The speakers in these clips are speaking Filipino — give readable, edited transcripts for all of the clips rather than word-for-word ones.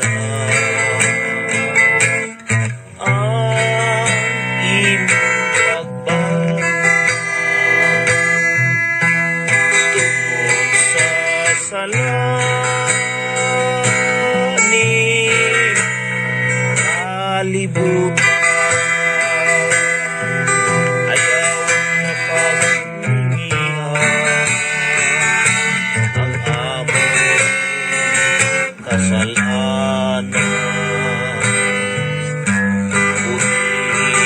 na ang imong pagbabalik tungod sa salaning kalibutan. Ayaw na paghingihan ang among kasalanan. Buti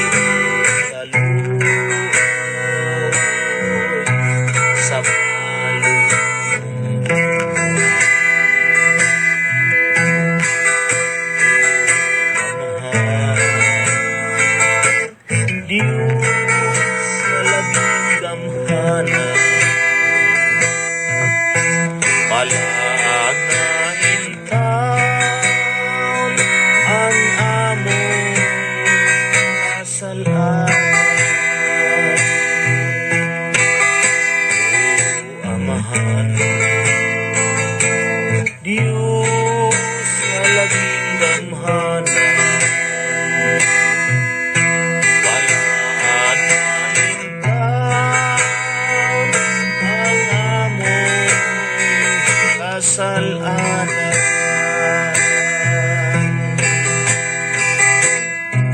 kaluoy sa malulong. Diyos sa labing damhana, palanain taon ang among kasalanan. O Amahan, Diyos sa labing damhana, palanain taon ang among kasalanan.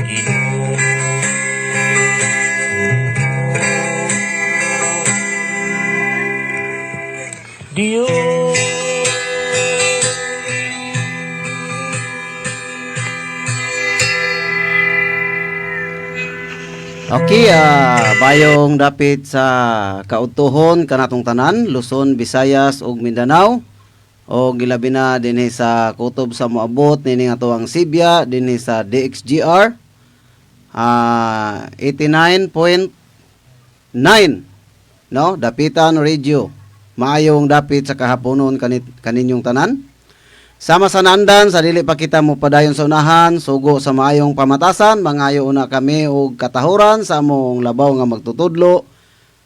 Ginoo, Diyos. Okay, bayong dapit sa kautuhon kanatong tanan, Luzon, Visayas ug Mindanao. O gilabi na dinhi sa kutob sa moabot nini nga tuwang Sibya dinhi sa DXGR 89.9 no, dapitan radio. Maayong dapit sa kahaponon kaninyong tanan. Sama sa nandan, sa dili pa kita mo padayon sa unahan, sugo sa maayong pamatasan, mangayo una kami og katahuran sa among labaw nga magtutudlo,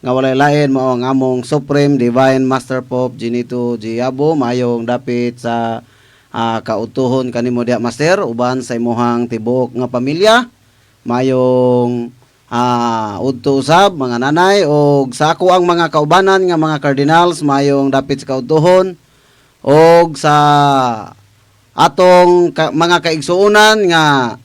nga walay lain mao ang among Supreme Divine Master Pope Ginito Giabo. Maayong dapit sa kautuhon kanimo diha Master, uban sa imuhang tibuok nga pamilya. Maayong udto usab mga nanay og sa ako ang mga kaubanan nga mga cardinals, maayong dapit sa kautuhon. Og sa atong mga kaigsuonan nga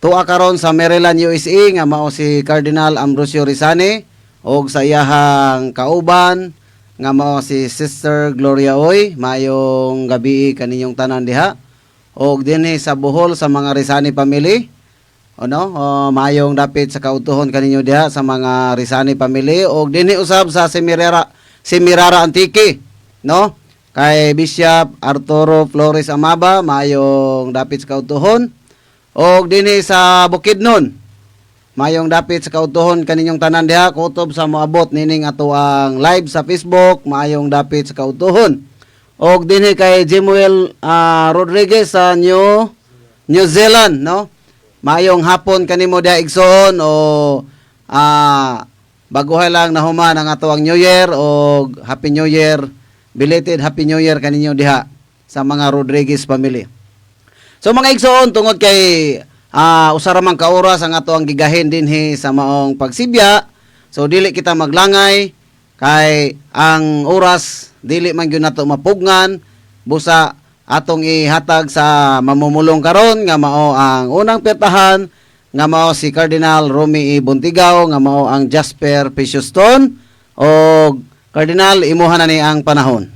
tuwa karon sa Maryland, USA nga mao si Cardinal Ambrosio Rizani og sa iyahang kauban nga mao si Sister Gloria Oy. Mayong gabi kaninyong tanan diha. Og dinhi sa Bohol sa mga Rizani family. Mayong dapit sa kautuhon kaninyo diha sa mga Rizani family og dinhi usab sa Semirara Antique, no? Kay Bishop Arturo Flores Amaba, mayong dapit sa kautuhon. Og dinhi sa Bukidnon, mayong dapit sa kautuhon kaninyong tanan diha, kutob sa moabot nining ato ang live sa Facebook, mayong dapit sa kautuhon. Og dinhi kay Jemuel Rodriguez sa New Zealand, no? Mayong hapon kanimo diha igsoon o baguhay lang na human ang ato ang New Year og Happy New Year. Belated Happy New Year kaninyo diha sa mga Rodriguez family. So mga igsoon, tungod kay usara man ka oras ang ato ang gigahin dinhi sa maong pagsibya. So dili kita maglangay kay ang oras dili man gyud nato mapugnan, busa atong ihatag sa mamumulong karon nga mao ang unang pertahan nga mao si Cardinal Romy E. Buntigaw nga mao ang Jasper Precious Stone. Og Cardinal, imuha na ni ang panahon.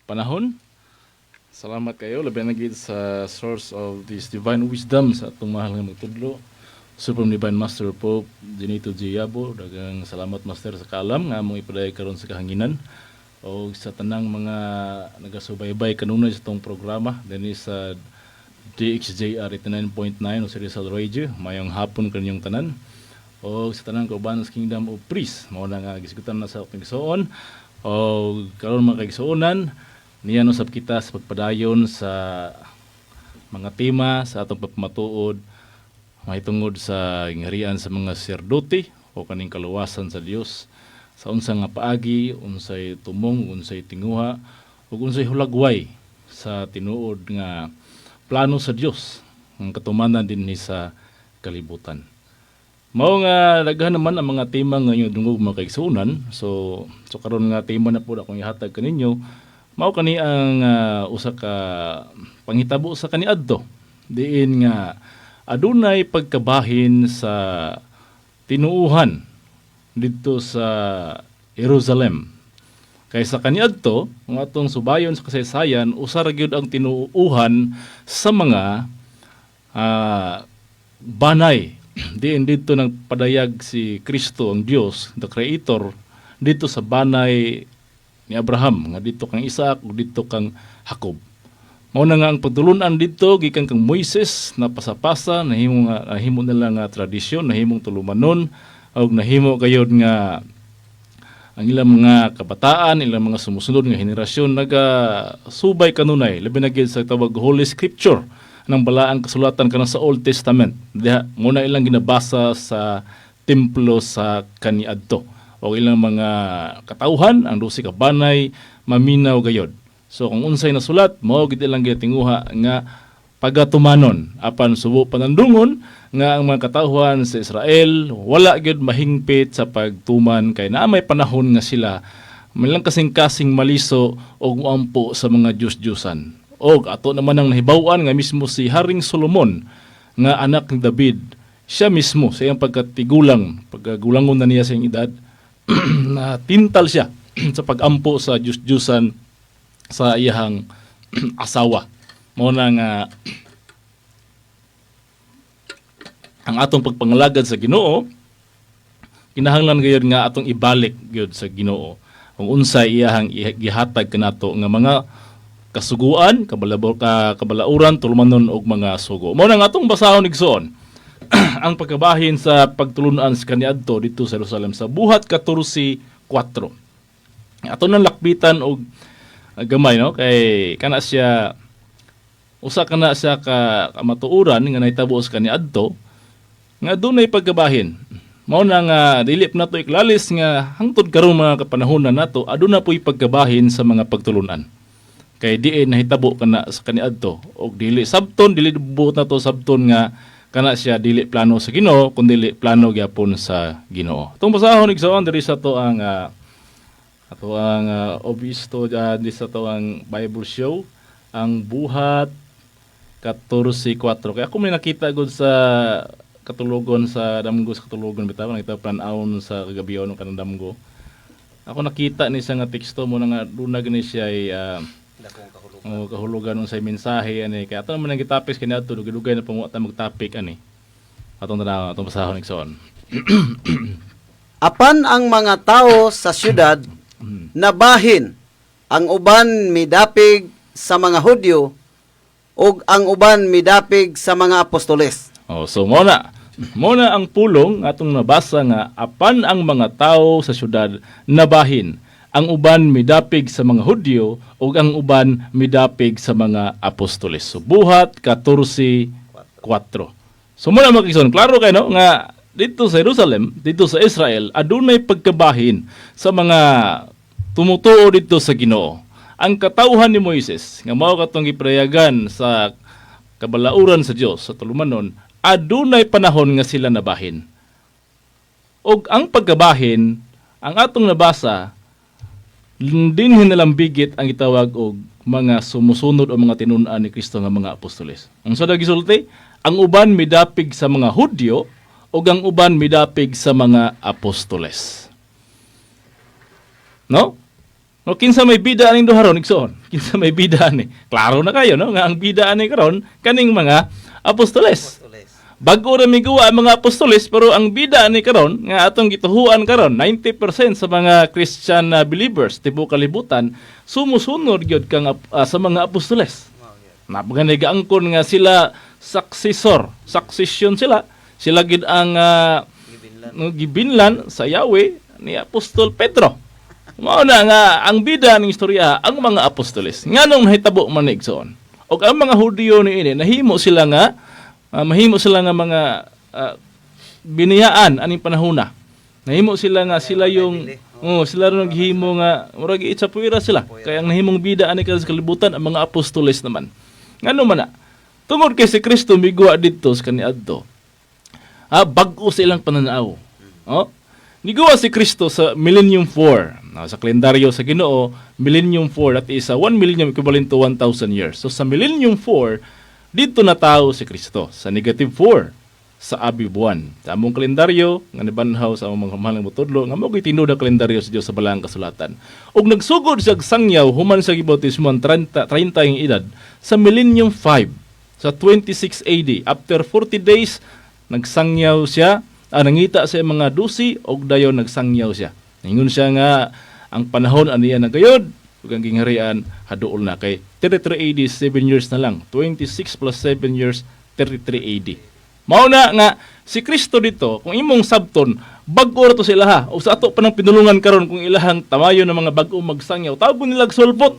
Panahon. Salamat kayo. Labi na gid sa source of this divine wisdom sa atong mahal nga magtudlo. Supreme Divine Master Pope Ginito Giabo, daghang salamat Master sa kaalam nga among ipaday karon sa kahanginan o sa tanang mga nagasubaybay kanunay sa tong programa dinhi sa DXJR 89.9 o sa Rizal Radio. Mayong hapon kaninyong tanan o sa tanang kauban sa Kingdom of Priest. Mao na nga gisgutan na sa atong igsoon o karon mga kaigsuonan Niya no sab kita sa pagpadayon sa mga tema sa atong pagmatuod mahitungod sa ingarian sa mga sacerdote o kaning kaluwasan sa Dios sa unsa nga paagi, unsay tumong, unsay tinguha ug unsay hulagway sa tinuod nga plano sa Dios ang katumanan dinhi sa kalibutan. Mao nga daghan naman ang mga tema nga inyo dungog mga kaigsuonan. So karon nga tema na pud akong ihatag kaninyo. Mao kani ang usa ka panghitabo sa kaniadto. Diin nga adunay pagkabahin sa tinuuhan didto sa Jerusalem. Kaysa kaniadto, ang atong subayon sa kasaysayan, usa ra gyud ang tinuuhan sa mga banay. Diin dito nagpadayag si Kristo ang Dios, the Creator, dito sa banay ni Abraham, nga dito kang Isaac o dito kang Jacob. Mao na nga ang pagtulunan dito gikan kang Moises na pasapasa nahimo nila nga tradisyon, nahimong tulumanon ug nahimo gayud nga ang ilang mga kabataan, ilang mga sumusunod nga henerasyon nagasubay kanunay labi na gyud sa tawag Holy Scripture ng balaang kasulatan kana sa Old Testament. Diha muna ilang ginabasa sa templo sa kaniadto o ilang mga katauhan ang dusi ka banay maminaw gayod. So kung unsay nasulat mao gid ilang ginatinguha nga pagatumanon apan subo panandungon nga ang mga katauhan sa Israel wala gyud mahingpit sa pagtuman kay naa may panahon nga sila milang kasing-kasing maliso og moampo sa mga Diyos-Diyosan. Og ato naman ang nahibaw-an nga mismo si Haring Solomon nga anak ni David, siya mismo sa iyang pagkagulangon na niya sa iyang edad, na tintal siya sa pag-ampo sa Diyos-Diyosan sa iyang asawa. Mao na nga ang atong pagpangalagad sa Ginoo kinahanglan gayud nga atong ibalik gyud sa Ginoo kung unsay iyang gihatag kanato nga mga kasuguan, kabalauran, tulumanon og mga sugo. Mao na nga atong basahon igsoon ang pagkabahin sa pagtulunan sa kaniadto dito sa Jerusalem sa buhat 14:4. Ato nang lakbitan og gamay no kay kana siya usa kana siya ka matuuran nga nahitabo sa kaniadto nga dunay pagkabahin. Mao na nga dili pa nato iklalis nga hangtod karon mga kapanahonan nato aduna po'y pagkabahin sa mga pagtulunan. Kay diin nahitabo kana sa kaniadto og dili sabton dili buot nato sabton nga kana siya dili plano sa Ginoo kundi plano gyapon sa Ginoo. Tong basahon igsoon diri sa to ang obisto di sa to ang Bible show ang buhat 14:4. Kaya ako may nakita gud sa katulugon sa damgo sa katulugon bitaw nakita plan-aon sa kagabion ng kanang damgo. Ako nakita ni sa nga teksto mo nga dunag ni siya ay kahulugan sa mensahe ani kaya ato man ang gitapis kini adto dugay na pamuta mag-topic ani. Atong tanaw atong basahon igsoon. Apan ang mga tao sa syudad nabahin ang uban midapig sa mga Hudyo ug ang uban midapig sa mga apostoles. So muna ang pulong atong nabasa nga apan ang mga tao sa syudad nabahin ang uban midapig sa mga Hudyo ug ang uban midapig sa mga apostoles. So buhat 14:4. So muna makikison klaro kay no nga dito sa Jerusalem, dito sa Israel adunay pagkabahin sa mga tumutuo dito sa Ginoo. Ang katawhan ni Moises nga mao katong giprayagan sa kabalauran sa Dios sa tulumanon adunay panahon nga sila nabahin. Og ang pagkabahin ang atong nabasa din hinalambigit ang itawag og mga sumusunod o mga tinun-an ni Kristo nga mga apostoles. Ang sada gisulti, ang uban midapig sa mga Hudyo ug ang uban midapig sa mga apostoles. No? No, kinsa may bida aning duharon igsoon? Kinsa may bida ani? Klaro na kayo no nga ang bida ani karon kaning mga apostoles. Bago ra miguwa ang mga apostoles pero ang bida ni karon nga atong gituhuan karon 90% sa mga Christian believers tibuok kalibutan sumusunod gyud kang sa mga apostoles. Napagani gaangkon nga sila succession sila. Sila gid ang gibinlan sa Yahweh ni Apostol Pedro. Mao na nga ang bida ng istorya ang mga apostoles. Nganong nahitabo man ni igsoon. Og ang mga Hudiyo niini mahimo sila nga mga biniyaan aning panahona. Nahimo sila nga sila yung sila ron naghimo nga murag itsapuira sila. Kaya ang nahimong bida ani sa kalibutan ang mga apostoles naman. Ngano man na? Tungod kay si Kristo migwa didto sa kaniadto. Bag-o sa ilang pananaw. Oh? Niguwa si Kristo sa Millennium 4. Sa kalendaryo sa Ginoo, Millennium 4 that is 1 millennium equivalent to 1,000 years. So sa Millennium 4, dito na tao si Kristo sa negative 4 sa Abib 1. Sa among kalendaryo nga nibanhaw sa among mga mutudlo nga mao tinuod ang kalendaryo sa Dios sa Balaang Kasulatan. Og nagsugod siya sangyaw human sa gibautismon 30 ang edad sa Millennium 5 sa 26 AD. After 40 days nagsangyaw siya. Nangita sa mga dusi og dayon nagsangyaw siya. Ningon siya nga ang panahon aniya nagayod ug ang gingharian haduol na kay 33 AD 7 years na lang. 26 plus 7 years 33 AD. Mao na nga si Kristo dito kung imong sabton bag-o ra to sila ha o sa ato pa nang pinulungan karon kung ilahang tamayo ng mga bag-o magsangyaw tawag nila sulpot.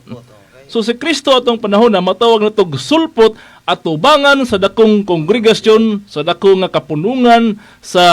So si Kristo atong panahon na matawag na tog sulpot at tubangan sa dakong kongregasyon, sa dakong nga kapunungan, sa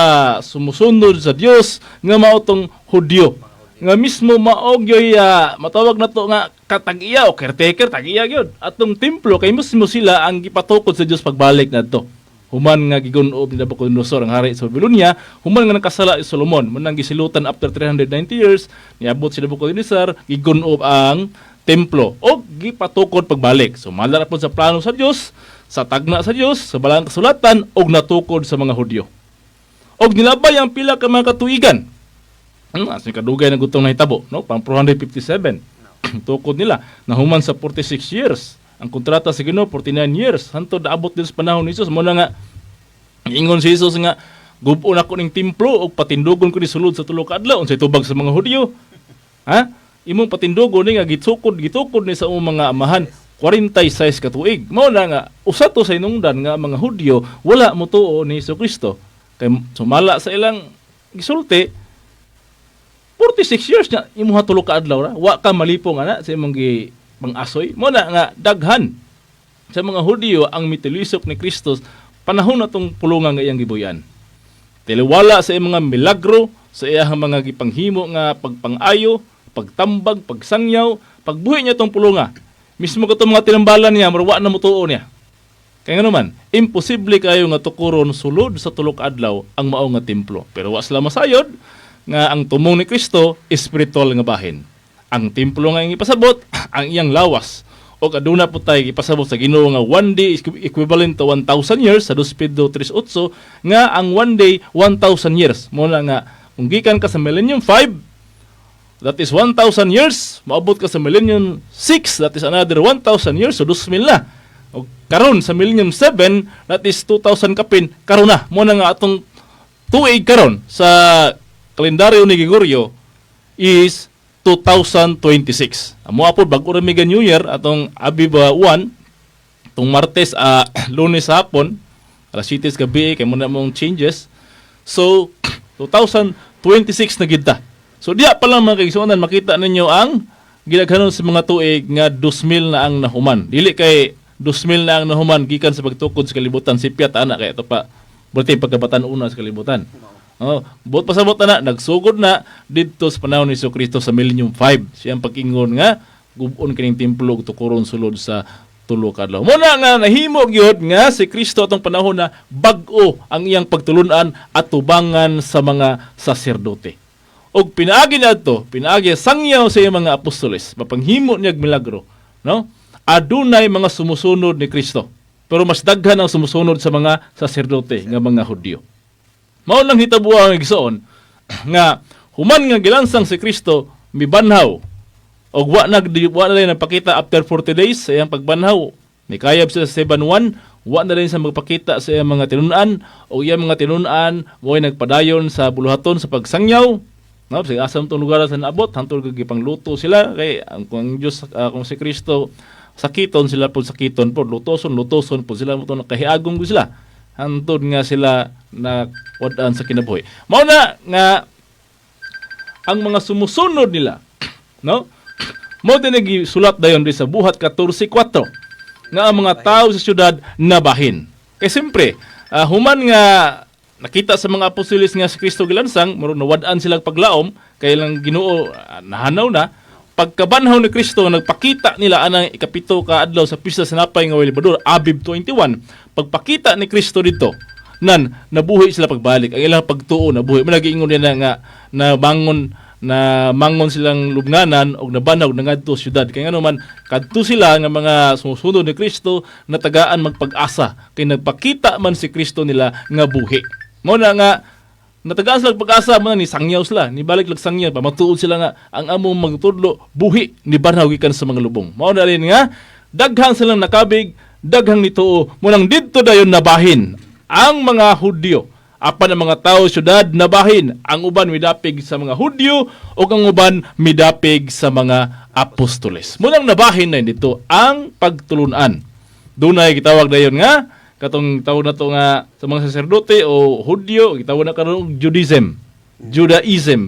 sumusunod sa Dios nga mao tong Hudyo. Nga mismo maog yoy matawag na to nga katag-iya o caretaker tag-iya gyud. Atong templo kay mismo sila ang gipatukod sa Dios pagbalik nadto. Human nga gigunob ni Nabucodonosor ang hari sa Babylonia, human nga nakasala si Solomon, manang gisilutan after 390 years, niabot si Nabucodonosor, gigunob ang templo o gipatukod pagbalik. So malara po sa plano sa Dios, sa tagna sa Dios, sa Balaang Kasulatan og natukod sa mga Hudyo. Og nilabay ang pila ka mga katuigan. As kadugay na gutong nahitabo, no? Pang 457. Tukod nila na human sa 46 years. Ang kontrata sa Ginoo 49 years. Hantod naabot din sa panahon ni Jesus mo na nga ingon si Jesus nga gub-on ako ning templo og patindugon ko ni sulod sa tulo ka adlaw unsay tubag sa mga Hudyo. Imong patindugon ni nga gitukod ni sa mga amahan 46 ka tuig. Mao na nga usa to sa inungdan nga mga Hudyo wala mo tuo ni Jesucristo. Kay sumala sa ilang gisulti 46 years na imuha tulo ka adlaw ra. Wa ka malipong ana sa imong pang-asoy. Mao na nga daghan sa mga Hudyo ang mitilisok ni Kristo panahon natong pulungan nga iyang gibuyan. Tiliwala sa iyang mga milagro, sa iyang mga gipanghimo nga pagpang-ayo, pagtambag, pagsangyaw, pagbuhi niya itong pulunga. Mismo ka itong mga tinambalan niya, marwa na mutuo niya. Kaya nga naman, imposible kayo nga tukuron sulod sa tulok adlaw ang mao nga templo. Pero wa sila masayod nga ang tumong ni Kristo, espiritual nga bahin. Ang templo nga iyang ipasabot, ang iyang lawas. O aduna po tayo ipasabot sa Ginoo nga one day equivalent to 1,000 years sa 2 Pedro 3:8 nga ang one day 1,000 years. Muna nga, kung gikan ka sa Millennium 5, that is 1,000 years. Maabot ka sa Millennium 6, that is another 1,000 years. So, 2,000 na. O karon sa Millennium 7, that is 2,000 kapin. Karon na. Muna nga atong tuig karon sa kalendaryo ni Gregorio is 2026. Amo apod bag-o ra mi New Year atong Abib 1, tong Martes Lunes hapon, alas 7 gabi kay muna mong changes. So 2026 na gid ta. So diya pa lang mga kaigsuonan makita ninyo ang gidaghanon sa mga tuig nga 2,000 na ang nahuman. Dili kay 2,000 na ang nahuman gikan sa pagtukod sa kalibutan si Piat ana kay ito pa bulti pagkabatan una sa kalibutan. Buot pasabot na nagsugod na didto sa panahon ni Jesucristo sa Millennium 5. Siyang pag-ingon nga gub-on kining templo ug tukuron sulod sa tulo ka adlaw. Muna nga nahimo gyud nga si Kristo atong panahon na bag-o ang iyang pagtulunan at tubangan sa mga saserdote. Og pinaagi nadto, pinaagi sangyaw sa iyang mga apostoles, mapanghimo niya milagro, no? Adunay mga sumusunod ni Kristo. Pero mas daghan ang sumusunod sa mga saserdote nga mga Hudyo. Mao nang hitabuha ang igsoon nga human nga gilansang si Kristo mibanhaw og wa na napakita after 40 days sa iyang pagbanhaw. Mikayab sa 7:1, wa na rin sa magpakita sa iyang mga tinun-an o iyang mga tinun-an mo'y nagpadayon sa buluhaton sa pagsangyaw. No, sa asam tong lugar sa naabot hantod gipangluto sila kay ang Dios kung si Kristo sakiton sila pud sakiton pud lutoson pud sila mo nakahiagom ko sila hantod nga sila na wadan sa kinabuhi. Mao na nga ang mga sumusunod nila no? Mo din sulat dayon di sa buhat 14:4 nga ang mga tao sa syudad nabahin. Kay siyempre, human nga nakita sa mga apostoles nga si Kristo gilansang, murag nawad-an silang paglaom, kay lang Ginoo nahanaw na. Pagkabanhaw ni Kristo, nagpakita nila anang ikapito ka adlaw sa pista sa napay nga Walibador, Abib 21. Pagpakita ni Kristo dito, nabuhi sila pagbalik. Ang ilang pagtuo nabuhi. Malagiingon nila nga na mangon silang lubnganan o nabanhaw na ngadto syudad. Kaya nga naman, kadto sila nga mga sumusunod ni Kristo na tagaan magpag-asa. Kaya nagpakita man si Kristo nila nga buhi. Muna nga, natagaan sila pag-asa man ni sangyaw sila, ni balik lag sangyaw pa matuod sila nga ang among magtudlo buhi ni banhaw gikan sa mga lubong. Mao na rin nga daghang silang nakabig, daghang nituo munang didto dayon nabahin ang mga Hudyo. Apan ang mga tao syudad nabahin, ang uban midapig sa mga Hudyo o ang uban midapig sa mga apostoles. Munang nabahin na dito ang pagtulunan. Dunay gitawag dayon nga katong tawag na to nga sa mga saserdote o Hudyo, gitawag na karon Judaism,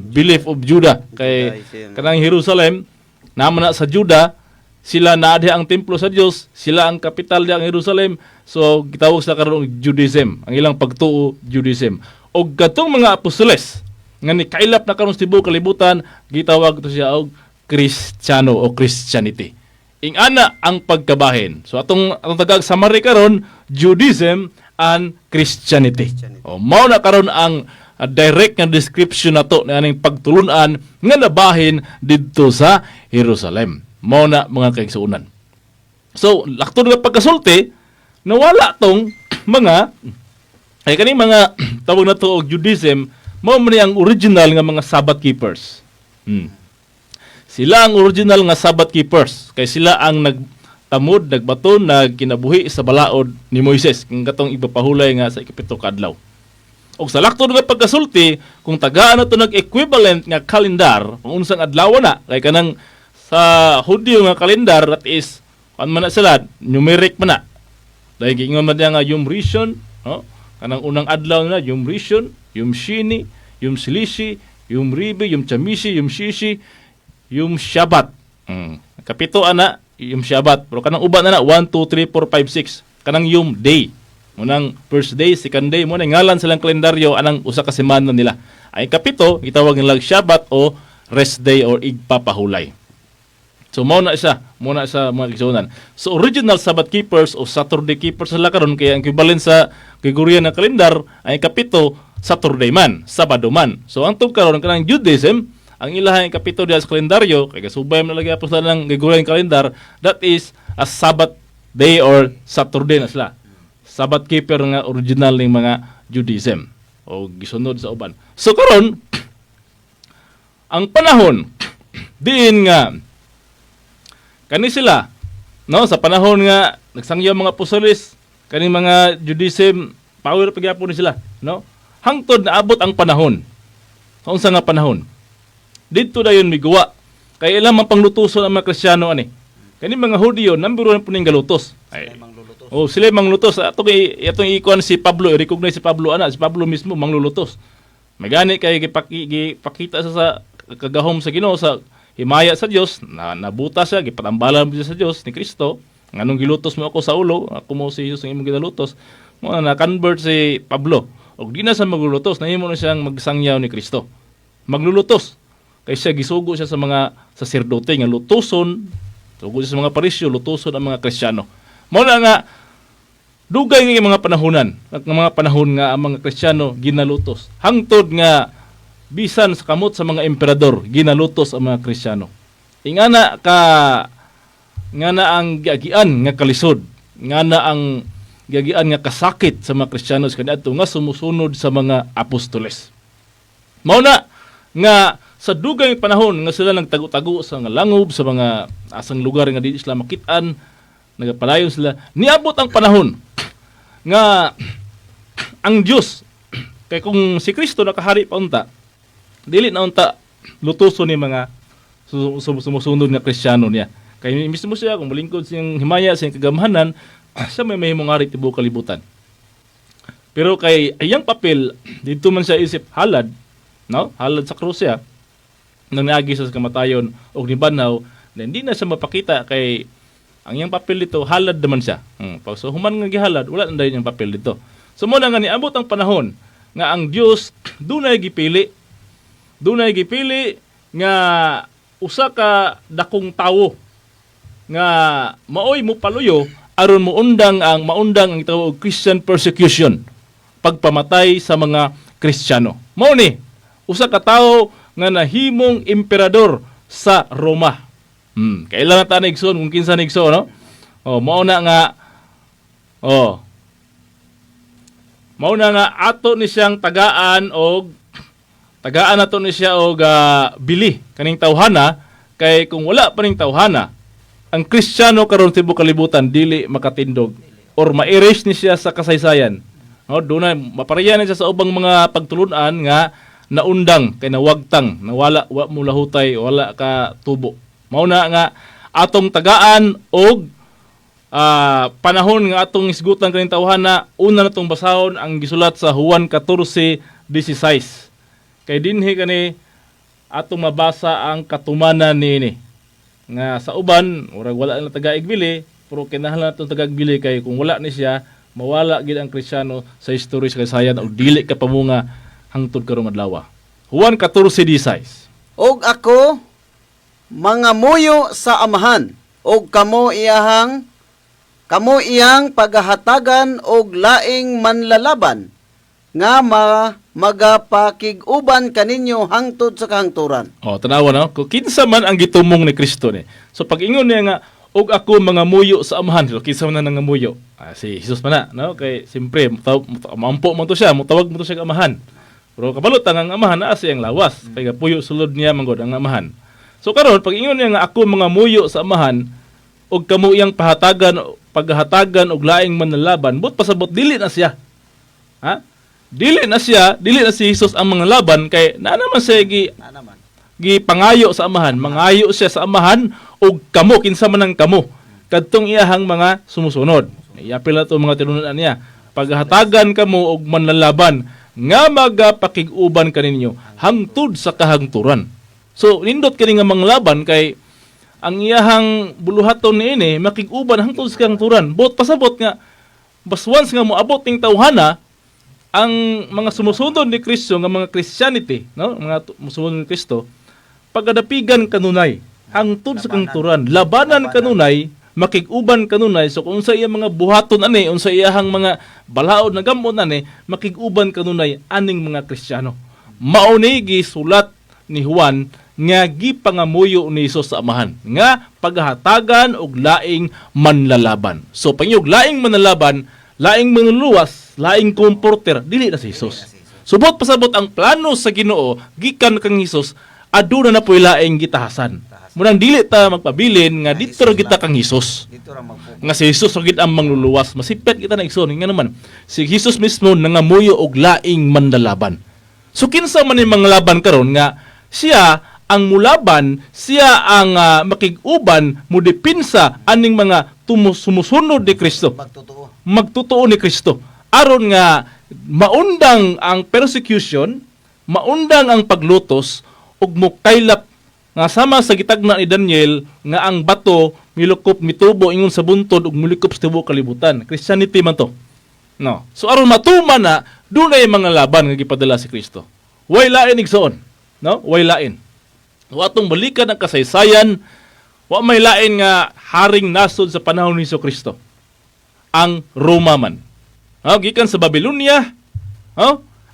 belief of Judah. Kay kanang Jerusalem, naman na sa Juda, sila naadhi ang templo sa Dios, sila ang kapital di ang Jerusalem. So gitawag sa karon Judaism, ang ilang pagtuo Judaism. Og katong mga apostoles nga ni kailap na karon sa tibuok kalibutan, gitawag to siya og Kristiyano o Christianity. Ingana ang pagkabahin. So atong tagag summary karon, Judaism and Christianity. O mao na karon ang direct nga description nato na aning pagtulunan nga nabahin didto sa Jerusalem. Mao na mga kaigsuonan. So laktod nga pagkasulti, nawala tong mga ay kaning mga tawag na to og Judaism, mao man ang original nga mga Sabbath keepers. Sila ang original nga Sabbath keepers. Kay sila ang nagtamod, nagbaton, nagkinabuhi sa balaod ni Moises. Kung katong ipapahulay nga sa ikapito kadlaw. O sa laktod nga pagkasulti, kung tagaan na ito nag-equivalent nga kalendar, kung unsang adlaw na, kay kanang sa Hudyo nga kalendar, that is, man na sila, numeric man na. Dahil gingon man nga yung Rishon, no? Kanang unang adlaw na, yung Rishon, yung Shini, yung Silishi, yung Ribi, yung Chamishi, yung Shishi, yung Shabbat. Kapito ana, yung Shabbat. Pero kanang uban na 1, 2, 3, 4, 5, 6. Kanang yung day. Munang first day, second day, muna ngalan silang kalendaryo anang usa ka semana nila. Ay kapito, gitawag nilang Shabbat o rest day or igpapahulay. So muna sa mga kisunan. So original Sabbath keepers o Saturday keepers sila karon kaya ang equivalent sa Gregorian na kalendar ay kapito Saturday man, Sabado man. So ang tug karon kanang Judaism, ang ilahang kapito diya sa kalendaryo, kaya subay mo nalagay po sa ng Gregorian calendar, that is a Sabbath day or Saturday na sila. Sabbath keeper nga original ng mga Judaism o gisunod sa uban. So karon ang panahon diin nga kani sila no sa panahon nga nagsangyaw mga apostoles kani mga Judaism power pagyapon ni sila no hangtod naabot ang panahon. Unsa nga panahon? Dito dayon miguwa. Kaya ilang man panglutuson ang mga Kristiyano ani. Kani mga Hudyo number 1 po ning galutos. Sila manglutos. Atong ikuan si Pablo, i-recognize si Pablo ana, si Pablo mismo manglulutos. Magani kay gipakita sa kagahom sa Ginoo sa himaya sa Dios, nabuta siya, gipatambalan siya sa Dios ni Kristo. Nganong gilutos mo ako sa ulo, ako mo si Jesus ang imong ginalutos. Mo na convert si Pablo. Og di na sa maglulutos, nahimo na siyang magsangyaw ni Kristo. Maglulutos. Kay siya gisugo siya sa mga saserdote nga lutuson, sugo siya sa mga parisyo, lutuson ang mga Kristiyano. Mao na nga dugay nga mga panahonan, at mga panahon nga ang mga Kristiyano ginalutos. Hangtod nga bisan sa kamot sa mga emperador ginalutos ang mga Kristiyano. Ingana nga na ang giagian nga kalisod, nga na ang giagian nga kasakit sa mga Kristiyano kaniadto nga sumusunod sa mga apostoles. Mao na nga sa dugay panahon nga sila nagtago-tago sa nga langob sa mga asang lugar nga di sila makitaan, nagapadayon sila, niabot ang panahon nga ang Dios kay kung si Kristo nakahari pa unta, dili na unta lutuson ni mga sumusunod nga Kristiyano niya. Kay mismo siya kung malingkod siyang himaya sa kagamhanan, siya may mahimong ari tibuok kalibutan. Pero kay ayang papel dito man siya isip halad, no? Halad sa krus siya. nang naagi sa kamatayon o nibanaw, na hindi na siya mapakita kay ang iyang papel dito, halad naman siya. Pag so human nga gihalad, wala na yung papel dito. So muna nga niabot ang panahon nga ang Dios dunay gipili nga usa ka dakong tawo nga maoy mo paluyo aron maundang ang tawag Christian persecution, pagpamatay sa mga Kristiyano. Mao ni usa ka tawo nga nahimong emperador sa Roma. Kailan ta nigson kung kinsa nigso, no? Mao na nga ato ni siyang tagaan nato ni siya og bili kaning tawhana, kay kung wala pa ning tawhana ang Kristiyano karon sa tibuok kalibutan dili makatindog or ma-erase ni siya sa kasaysayan. Dunay mapareha ni siya sa ubang mga pagtulunan nga naundang kay nawagtang, nawala wa mo lahutay, wala ka tubo. Mao na nga atong tagaan og panahon nga atong isgutan kaning tawhana, una natong basahon ang gisulat sa Juan 14:16. Kay dinhi kani atong mabasa ang katumanan niini. Nga sa uban, urag wala na taga-igbili, pero kinahanglan natong taga-igbili kay kung wala ni siya, mawala gid ang Kristiyano sa history sa kasaysayan o dili ka pamunga hangtod karong adlaw. Juan 14:16. Og ako mga muyo sa amahan, og kamo iyang paghahatagan og laing manlalaban, nga magapakig-uban kaninyo hangtod sa kahangturan. Tanawa no, kung kinsa man ang gitumong ni Kristo ni. So pag ingon niya nga og ako mga muyo sa amahan, so kinsa man nga muyo? Si Jesus man na, no? Kay simpre mampo man to siya, mutawag mo to siya amahan. Pero kabalot ang amahan naa siyang lawas, kay puyo sulod niya manggod ang amahan. So karon pag ingon niya nga ako mga muyo sa amahan og kamo iyang paghahatagan og laing manlalaban, but pasabot dili na siya. Dili na si Jesus ang mga laban, kay na naman siya gipangayo sa amahan, mangayo siya sa amahan og kamo kinsa man ang kamo kadtong iyahang mga sumusunod. Iyapil na to mga tinunan niya, paghahatagan kamo og manlalaban nga magapakig-uban kaninyo hangtod sa kahangturan. So nindot kini nga mga laban, kay ang iyahang buluhaton niini makig-uban hangtod sa kahangturan. Bot pasabot nga bas once nga moabot ning tawhana, ang mga sumusunod ni Kristo nga mga Christianity, no, mga sumusunod ni Kristo, pagadapigan kanunay hangtod sa kahangturan, labanan kanunay, makig-uban kanunay. So kung sa iyang mga buhaton ani, unsa iyahang mga balaod na gamon ani, makig-uban kanunay aning mga Kristiyano. Mao ni gisulat ni Juan nga gipangamuyo ni Jesus sa amahan, nga paghahatagan og laing manlalaban. So panyog laing manlalaban, laing manluluwas, laing komporter, dili na si Jesus. Subot pasabot ang plano sa Ginoo gikan kang Jesus, aduna na po'y laing gitahasan. Munang dili ta magpabilin nga dito ra kita kang Jesus. Nga si Jesus ra gid ang mangluluwas, masipet kita na igsoon nga naman. Si Jesus mismo nangamuyo og laing manlalaban. So kinsa man yung mga laban karon nga siya ang mulaban, siya ang makig-uban, mudepinsa aning mga sumusunod ni Kristo. Magtotoo ni Kristo. Aron nga maundang ang persecution, maundang ang paglutos, ug mukaylap nga sama sa gitagna ni Daniel nga ang bato milukop mitubo ingon sa buntod ug milikop sa tibuok kalibutan. Christianity man to. No. So aron matuman na dunay mga laban nga gipadala si Kristo. Way lain igsoon, no? Way lain. Wa atong balikan ang kasaysayan, wa may lain nga haring nasod sa panahon ni Kristo. Ang Roma man. Gikan sa Babylonia.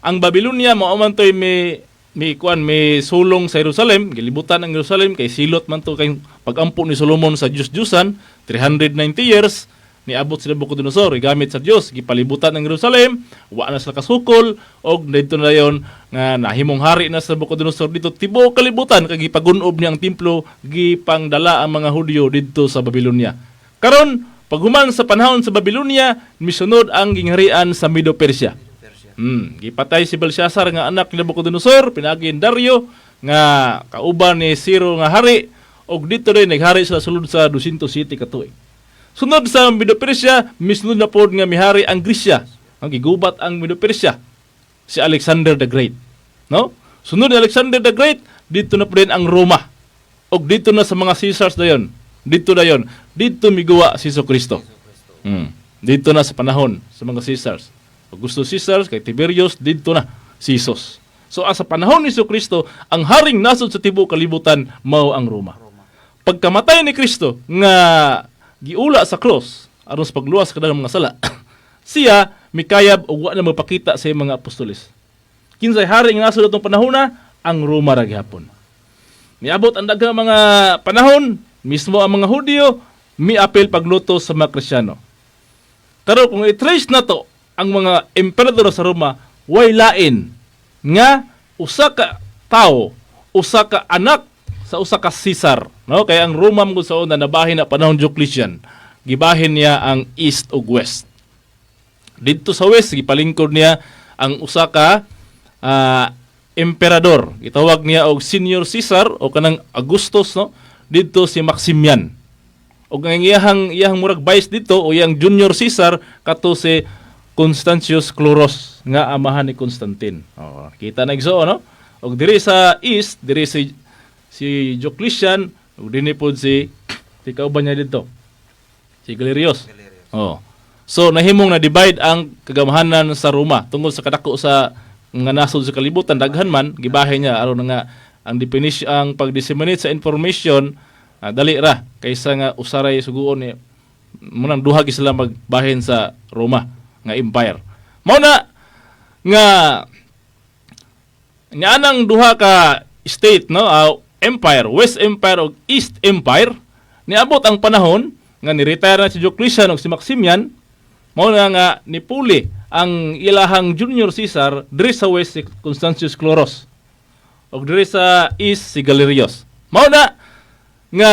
Ang Babylonia mao man toy may sulong sa Jerusalem, gilibutan ang Jerusalem kay silot man to kay pagampo ni Solomon sa Diyos-Diyosan, 390 years niabot si Nabucodonosor, gamit sa Dios, gipalibutan ang Jerusalem, wa na sila kasukol, og dito na yon nga nahimong hari na sa Nabucodonosor dito tibuok kalibutan kay gipagun-ob niya ang templo, gipangdala ang mga Hudyo dito sa Babylonia. Karon paghuman sa panahon sa Babylonia, misunod ang gingharian sa Medo-Persia. Gipatay si Belshazzar nga anak ni Nabucodonosor, pinagi ni Dario nga kauban ni Ciro nga hari, og dito rin naghari sa sulod sa 270 ka tuig. Sunod sa Medo-Persia, misunod na pod nga mihari ang Grisya. Ang gigubat ang Medo-Persia, si Alexander the Great. No? Sunod ni Alexander the Great, dito na po rin ang Roma. O dito na sa mga Caesars dayon. Dito dayon. Dito miguwa si Kristo. Dito na sa panahon sa mga Caesars. Augusto Caesar, kay Tiberius, dito na si Jesus. So sa panahon ni Kristo, ang haring nasod sa tibuok kalibutan mao ang Roma. Pagkamatay ni Kristo nga giula sa cross aron sa pagluwas kada mga sala, siya mikayab og wa na magpakita sa mga apostoles. Kinsay haring nasod atong panahona, ang Roma ra gihapon. Niabot ang daghang mga panahon, mismo ang mga Hudyo miapil pagluto sa mga Kristiyano. Pero kung i-trace na to ang mga emperador sa Roma, way lain nga usa ka tao, usa ka anak sa usa ka Caesar, no? Kaya ang Roma mo sa una nabahin na panahon Diocletian, gibahin niya ang east ug west. Dito sa west gipalingkod niya ang usa ka emperador, gitawag niya og Senior Caesar o kanang Augustus, no? Dito si Maximian. Og ang iyang murag vice dito o iyang Junior Caesar kato si Constantius Chlorus nga amahan ni Constantine. Oh, kita na igso, no? Og diri sa east, diri si Diocletian, ug dinhi pod si kauban niya dito. Si Galerius. Oh. So nahimong na divide ang kagamahanan sa Roma tungod sa kadako sa nga nasod sa kalibutan, daghan man gibahin niya aron nga ang definition, ang pag-disseminate sa information dali ra kaysa nga usaray suguon ni munang duha gi sila magbahin sa Roma nga empire. Mao na nga anang duha ka state, no, empire, West Empire ug East Empire, niabot ang panahon nga ni-retire na si Diocletian ug si Maximian, mao na nga nipuli ang ilahang Junior Caesar diri sa west si Constantius Chlorus ug diri sa east si Galerius. Mao na nga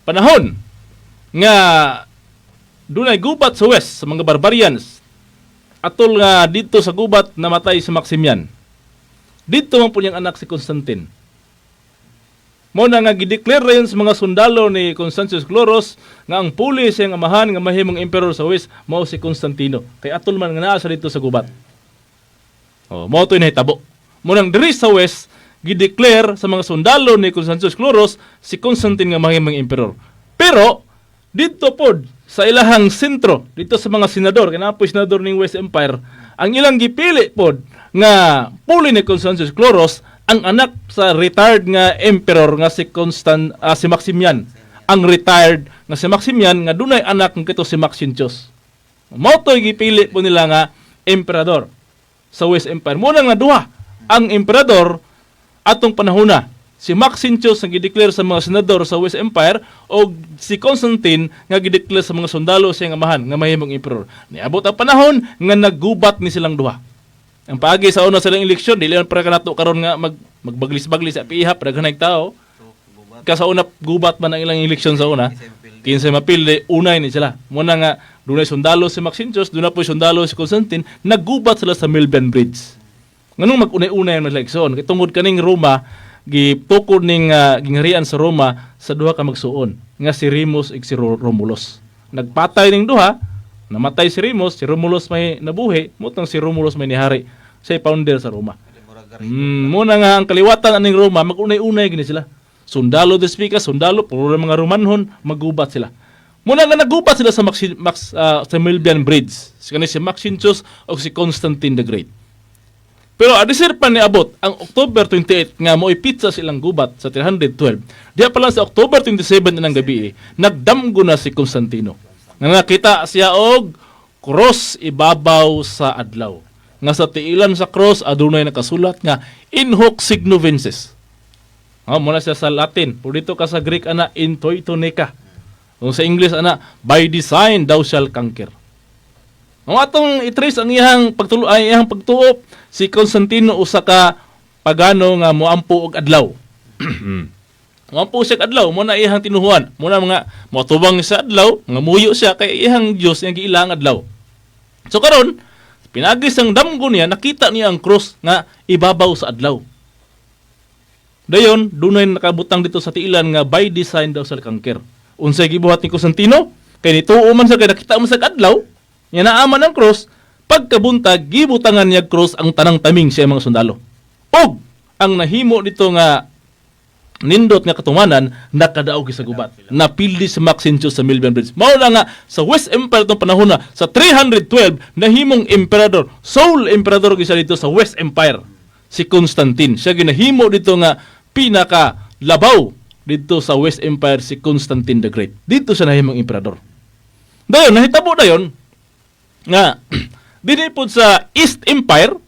panahon nga dunay gubat sa west sa mga barbarians. Atol nga dito sa gubat namatay si Maximian. Dito man po niyang anak si Constantine. Mao na nga gideclare yun sa mga sundalo ni Constantius Chlorus nga ang puli siyang amahan nga mahimong emperor sa west mao si Constantino. Kay atol man nga naa sa dito sa gubat. Oh, mao to nahitabo. Mo nang diri sa west gideclare sa mga sundalo ni Constantius Chlorus si Constantine nga mahimong emperor. Pero dito pod sa ilahang sentro, dito sa mga senador, kinapoy senador ning West Empire, ang ilang gipili pod nga puli ni Constantius Chlorus ang anak sa retired nga emperor nga si Maximian. Ang retired nga si Maximian nga dunay anak nga kito si Maxentius. Mao toy gipili po nila nga emperador sa West Empire. Muna nga duha ang emperador atong panahona. Si Maxentius nga gideclare sa mga senador sa West Empire o si Constantine nga gideclare sa mga sundalo siyang amahan nga mahimong emperor. Niabot ang panahon nga naggubat ni silang duha. Ang paagi sa una silang eleksyon, dili man para kanato karon nga magbaglis-baglis sa pihap daghanay tao. Sa una gubat man ang ilang eleksyon sa una. 15 mapilde unay ni sila. Muna nga dunay sundalo si Maxentius, dunay po sundalo si Constantine, naggubat sila sa Milvian Bridge. Nganong magunay-unay ang eleksyon? Kay tungod kaning Roma gitukod ning gingharian sa Roma sa duha ka magsuon nga si Remus ug si Romulus. Nagpatay ning duha, namatay si Remus, si Romulus may nabuhi, mutang si Romulus may nihari. Siya founder sa Roma. Muna nga ang kaliwatan aning Roma magunay-unay gini sila. Sundalo despika, sundalo puro mga Romanhon, magubat sila. Muna nga nagubat sila sa Milvian Bridge. Si Maxentius o si Constantine the Great. Pero adisir pa niabot ang October 28 nga mo'y pizza silang gubat sa 312. Diya pala sa October 27 ng gabi, nagdamgo na si Constantino. Nga nakita siya og cross ibabaw sa adlaw. Nga sa tiilan sa cross adunay nakasulat nga in hoc signo vinces. Muna siya sa Latin. Pero dito ka sa Greek ana in toito neka. Kung sa English ana by design thou shall conquer. Ang atong i-trace ang iyang pagtuop si Constantino usa ka pagano nga moampo og adlaw. Moampo siya og adlaw mo na iyang tinuhuan. Mo na mga motubang sa adlaw, nga muyo siya kay iyang Dios nga giilang adlaw. So karon pinagis ang damgo niya nakita niya ang cross nga ibabaw sa adlaw. Dayon dunay nakabutang dito sa tiilan nga by design daw sa conquer. Unsay gibuhat ni Constantino? Kay nituo man sa kay nakita man sa adlaw. Yan naaman ang cross, pagkabuntag, gibutangan niya cross ang tanang taming siya mga sundalo. Og ang nahimo dito nga nindot nga katumanan nakadaog sa gubat. Napildi si Maxentius sa Milvian Bridge. Mao na nga sa West Empire tong panahon na sa 312 nahimong emperador, sole emperador gisa dito sa West Empire si Constantine. Siya ginahimo dito nga pinaka labaw dito sa West Empire si Constantine the Great. Dito siya nahimong emperador. Dayon nahitabo dayon nga dinhi pod sa East Empire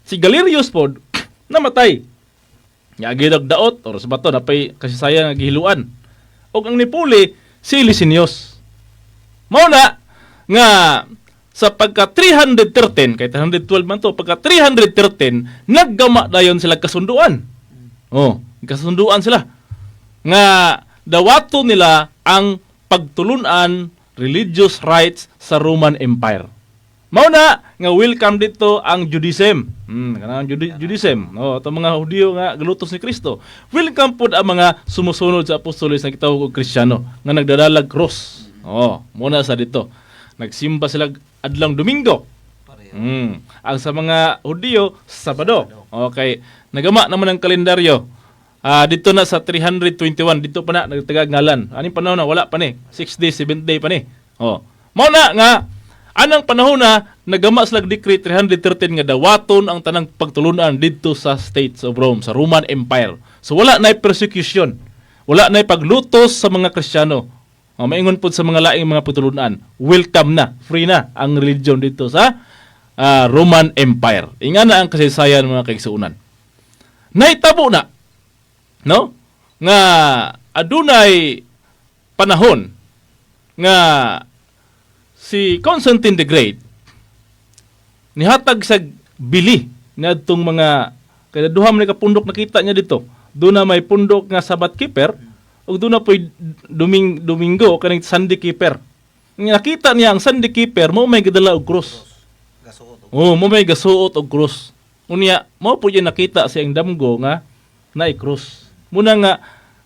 si Galerius pod namatay. Nga gidagdaot or sa bato napay kasaysayan nga gihiluan. Og ang nipuli si Licinius. Mao na nga sa pagka 313 kay 312 man to, pagka 313 naggama dayon sila kasunduan. Oh, kasunduan sila nga dawato nila ang pagtulunan religious rights sa Roman Empire. Mao na nga welcome dito ang Judaism. Kanang Judaism. Oh, itong mga Hudyo nga galutos ni Kristo. Welcome pod ang mga sumusunod sa apostoles na kitawag og Kristiyano nga nagdadalag cross. Oh, muna sa dito. Nagsimba sila adlang Domingo. Ang sa mga Hudyo Sabado. Okay, nagama naman ang kalendaryo. Dito na sa 321 dito pa na nagtagag ngalan. Aning panahon na wala pa ni. 6 days, 7 day pa ni. Oh. Mao na nga anang panahon na nagama sila decree 313 nga dawaton ang tanang pagtulunan dito sa States of Rome, sa Roman Empire. So wala na persecution. Wala na paglutos sa mga Kristiyano. Maingon po sa mga laing mga pagtulunan. Welcome na, free na ang religion dito sa Roman Empire. Inga na ang kasaysayan mga kaigsuunan. Naitabo na, no? Nga adunay panahon nga si Constantine the Great nihatag sa bili na itong mga kaya duha man kapundok nakita niya dito. Doon na may pundok nga Sabbath keeper o doon na po'y Domingo kaning Sunday keeper. Nakita niya ang Sunday keeper mo may gadala og cross. Oh, mo may gasuot og cross. Unya mo po yung nakita sa iyang damgo nga na cross. Muna nga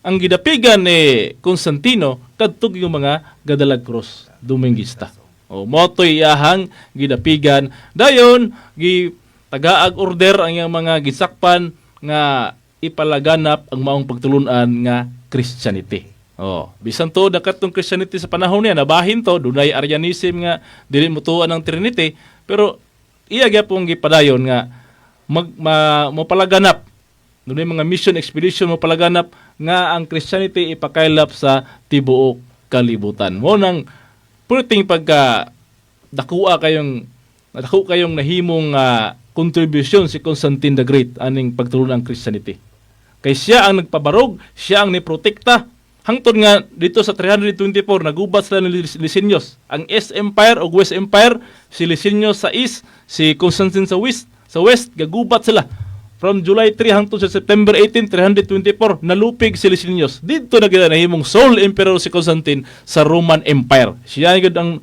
ang gidapigan ni Constantino kadtog yung mga gadalag cross Domingista. O motoy iyahang gidapigan dayon gi tagaag order ang iyang mga gisakpan nga ipalaganap ang maong pagtulunan nga Christianity. Oh, bisan to dakat tong Christianity sa panahon niya nabahin to dunay Arianism nga dili mutuan ang Trinity pero iya gyapon gipadayon nga mapalaganap dunay mga mission expedition mapalaganap nga ang Christianity ipakaylap sa tibuok kalibutan. Mo nang purting pagka dako kayong nahimong contribution si Constantine the Great aning pagtulunan ang Christianity. Kay siya ang nagpabarog, siya ang niprotekta. Hangtod nga dito sa 324 nagubat sila ni Licinius. Ang East Empire o West Empire, si Licinius sa East, si Constantine sa West, gagubat sila. From July 3 hangtod sa September 18, 324, nalupig si Licinius. Dito na nahimong sole emperor si Constantine sa Roman Empire. Siya ang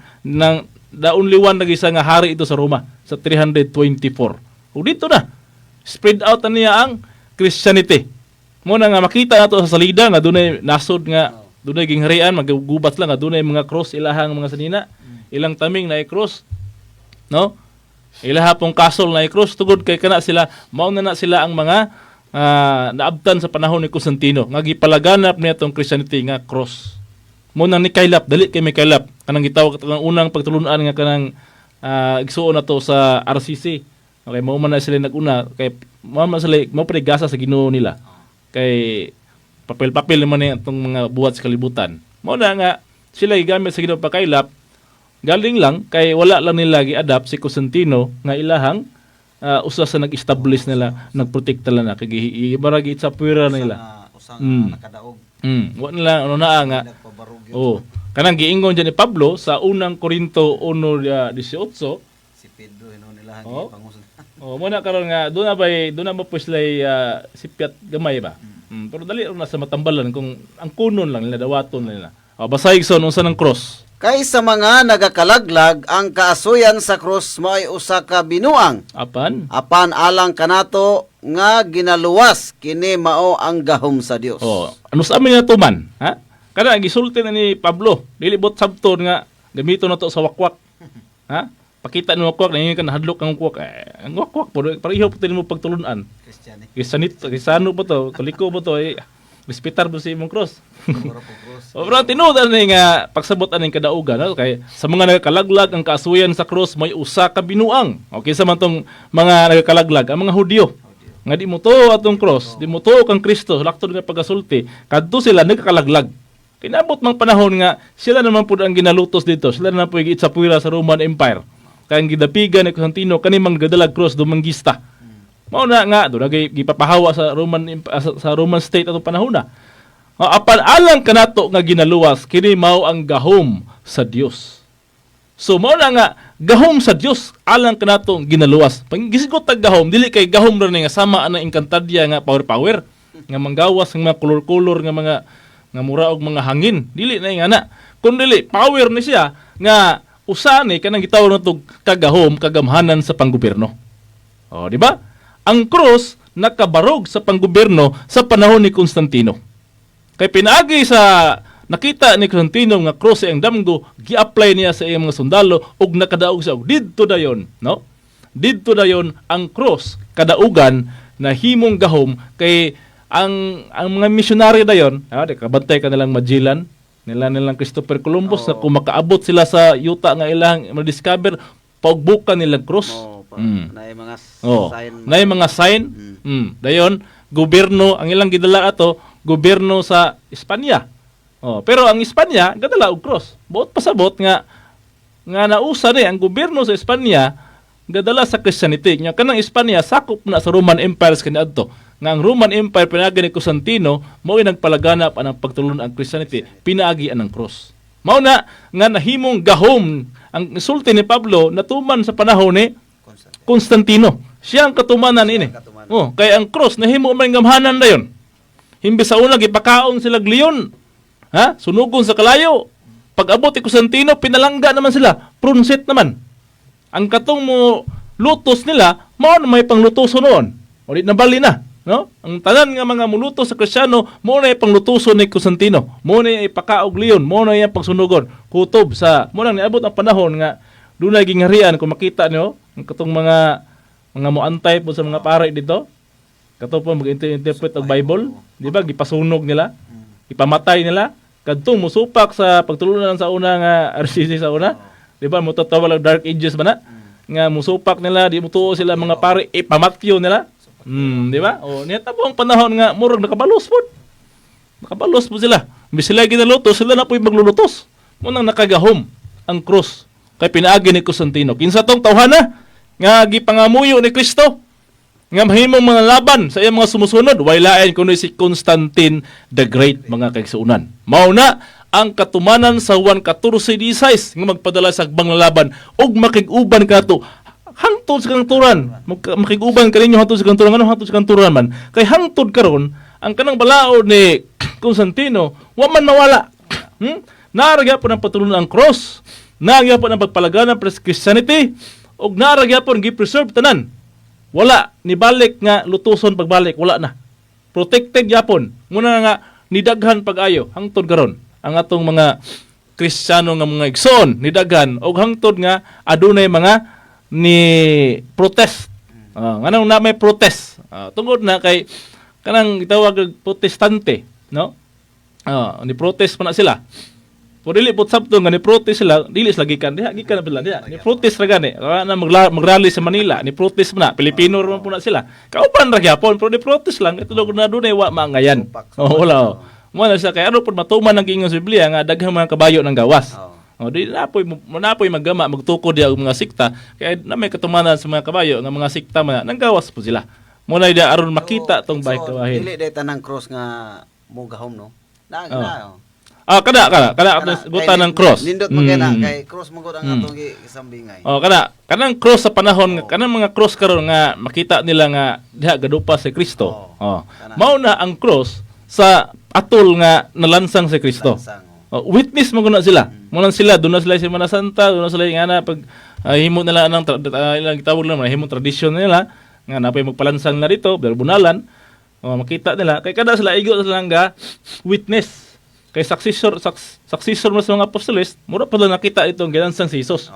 the only one nag-isa nga hari ito sa Roma sa 324. O dito na, spread out na niya ang Christianity. Muna nga makita nato sa salida nga dunay nasod nga dunay gingharian magagubat lang nga dunay mga cross ilahang mga sanina, ilang taming na cross, no? Ilaha pong castle na i-cross tugod kay kana sila mauna na sila ang mga naabtan sa panahon ni Constantino nga gipalaganap niya tong Christianity nga cross. Muna ni kaylap dali kay may kaylap kanang gitawag katong unang pagtulunan nga kanang igsuon na to sa RCC. Okay, mao man na sila naguna kay mao man sila mao gasa sa Ginoo nila. Kay papel-papel naman ni atong mga buhat sa kalibutan. Mao na nga sila gigamit sa Ginoo pakaylap. Galing lang kay wala lang nila gi-adapt si Constantino nga ilahang usa sa nag-establish nila nagprotekta lang na kay ibaragi sa puwera nila. Nakadaog. Wa nila ano na nga. Oh, kanang giingon diyan ni Pablo sa unang Korinto 1:18 Si Pedro nila Oh. pangusan. Oh, muna karon nga doon na mo puslay sipiat gamay ba. Pero dali na sa matambalan kung ang kunon lang nila dawaton nila. Basayig son unsa ng cross. Kay sa mga nagakalaglag, ang kaasuyan sa krus mo'y usa ka binuang. Apan Alang kanato nga ginaluwas kini mao ang gahom sa Dios. oh, ano sa amin na tuman, ha? Kada gisulti na ni Pablo, dili bot sabton nga gamito na to sa wakwak. Ha? pakita nimo kuwak na ka nahadlok ang kuwak. Ang kuwak po pareho po mo pagtulunan. Kristiyano po to, kaliko po to respetar po sa imong cross. Siguro po cross. O bro, tinuod ani nga pagsabot aning kadaugan no? Kay sa mga nagakalaglag ang kaasuyan sa cross may usa ka binuang. Okay sa man tong mga nagakalaglag ang mga Hudyo. Nga di mo to atong cross, di mo to kang Kristo, laktod nga pagasulti, kadto sila nagakalaglag. Kinabot mang panahon nga sila naman pud ang ginalutos dito. Sila naman pud sa puwira sa Roman Empire. Kaya ang gidapigan ni Constantino kanimang gadalag cross Dominguista. Mao na nga do gipapahawa sa Roman state atong panahon na. Apan alang kanato nga ginaluwas kini mao ang gahom sa Dios. So mao na nga gahom sa Dios alang kanato ginaluwas. Panggisgot tag gahom dili kay gahom ra ni nga sama ana Encantadia nga power nga manggawas ng mga kolor-kolor nga mura og mga hangin. Dili na nga na. Kun dili power ni siya nga usa ni kanang gitawag natong kagahom kagamhanan sa panggobyerno. O di ba? Ang cross nakabarog sa panggobyerno sa panahon ni Constantino. Kay pinaagi sa nakita ni Constantino nga cross ang damgo, gi-apply niya sa iyang mga sundalo ug nakadaog siya didto dayon, no? Didto dayon ang cross kadaugan na himong gahom kay ang mga misyonaryo dayon, kabantay ka nilang Magellan, nilang Christopher Columbus na kung makaabot sila sa yuta nga ilang ma-discover, pagbuka nilang cross. Naay mga sign. Naay mga sign. Dayon, gobyerno ang ilang gidala ato, gobyerno sa Espanya. Pero ang Espanya gadala og cross. Buot pasabot nga nausa ni ang gobyerno sa Espanya gadala sa Christianity. Nya kanang Espanya sakop na sa Roman Empire kaniadto. Nga ang Roman Empire pinaagi ni Constantino mao nagpalaganap anang pagtulon ang Christianity, pinaagi anang cross. Mao na nga nahimong gahom ang sulti ni Pablo natuman sa panahon ni Constantino. Siya ang katumanan ini. Kaya ang cross nahimo man gamhanan dayon. Himbis sa una gipakaon sila leon. Sunugon sa kalayo. Pag abot ni Constantino pinalangga naman sila. Prunsit naman. Ang katong mo lutos nila mao na may panglutoso noon. Ulit nabali na, no? Ang tanan nga mga mulutos sa Kristiyano mao na panglutoso ni Constantino. Mao na ipakaog leon, mao na yang pagsunugon. Kutob sa mo nang niabot ang panahon nga dunay gingharian kung makita niyo ang katong mga muantay po sa mga pare dito. Kato po mag-interpret og Bible, di ba? Gipasunog nila, ipamatay nila, kadtong musupak sa pagtulunan sa una nga RCC sa una. Di ba? Mo tatawag Dark Ages ba na? Nga musupak nila, di mo tuo sila mga pare, ipamatyo nila. Di ba? Niya tabo ang panahon nga murag nakabalos po. Nakabalos po sila. Imbis sila ginalutos, sila na po maglulutos. Munang nakagahom ang cross kay pinaagi ni Constantino. Kinsa tong tawhana nga gipangamuyo ni Kristo nga mahimong mga laban sa iyang mga sumusunod, way lain kuno si Constantine the Great, mga kaigsuunan. Mao na ang katumanan sa Juan 14:16 nga magpadala sa agbang laban ug makig-uban kato hangtod sa kanturan. Makig-uban kaninyo hangtod sa kanturan, ano hangtod sa kanturan man. Kay hangtod karon ang kanang balaod ni Constantino wa man mawala. Naragya po ng patulunan ang cross, naragya po ng pagpalaganan sa Christianity, og naragya po gi-preserve tanan. Wala ni balik nga lutuson pagbalik, wala na. Protected yapon. Muna nga nidaghan pag-ayo hangtod karon ang atong mga Kristiyano nga mga igsoon nidaghan og hangtod nga adunay mga ni protest. Nganong na may protest. Tungod na kay kanang gitawag protestante, no? Ni protest pa na sila. Kung dili po sabto nga ni protest sila, dili sila gikan na pala diha. Ni protest ra gani. Na magrally sa Manila, ni protest na. Pilipino ra man po na sila. Kauban ra gyapon, pero ni protest lang ito na dunay wa mangayan. Wala. Mo na sa kay ano pud matuman ang giingon sa Biblia nga daghang mga kabayo ng gawas. Di napoy maggama magtukod dia og mga sikta kay na may katumanan sa mga kabayo nga mga sikta man nang gawas po sila. Mo na ida aron makita tong bahay kawahin. Dili day tanang cross nga mo gahom no. Kada gutan ng cross. Nindot mo kay cross mo gud ang atong gisambingay. Kanang cross sa panahon kanang mga cross karon nga makita nila nga diha gadupa si Kristo. Mao na ang cross sa atol nga nalansang si Kristo. Witness mo guna sila. Muna sila doon na sila sa Semana Santa, doon na sila nga pag himo nila anang ilang gitawag lang himo tradisyon nila nga napay magpalansang na dito, berbunalan. Makita nila kay kada sila igo sila nga witness. Kay successor mo sa mga apostoles, mura pa lang nakita itong ginansang si Jesus.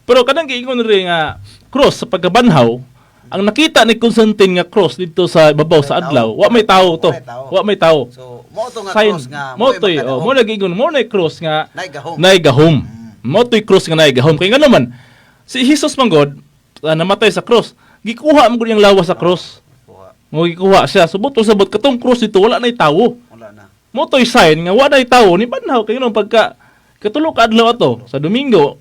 Pero kanang giingon rin nga cross sa pagkabanhaw, ang nakita ni Constantine nga cross dito sa ibabaw sa adlaw, wa may tawo to. Wa may tawo. So mo to nga Sign. cross nga Mo to'y, mo nagingon, mo na cross nga naigahom. naigahom. Mo to'y cross nga naigahom. Kaya nga naman, si Jesus manggod, namatay sa cross, gikuha mo yung lawas sa cross. Kuha. Mo gikuha siya. Subot o sabot, katong cross dito, wala na'y tawo. Wala na. Mo to'y sign nga wala na'y tawo, ni banhaw. Kaya nga pagka, katulo ka adlaw ato, sa Domingo,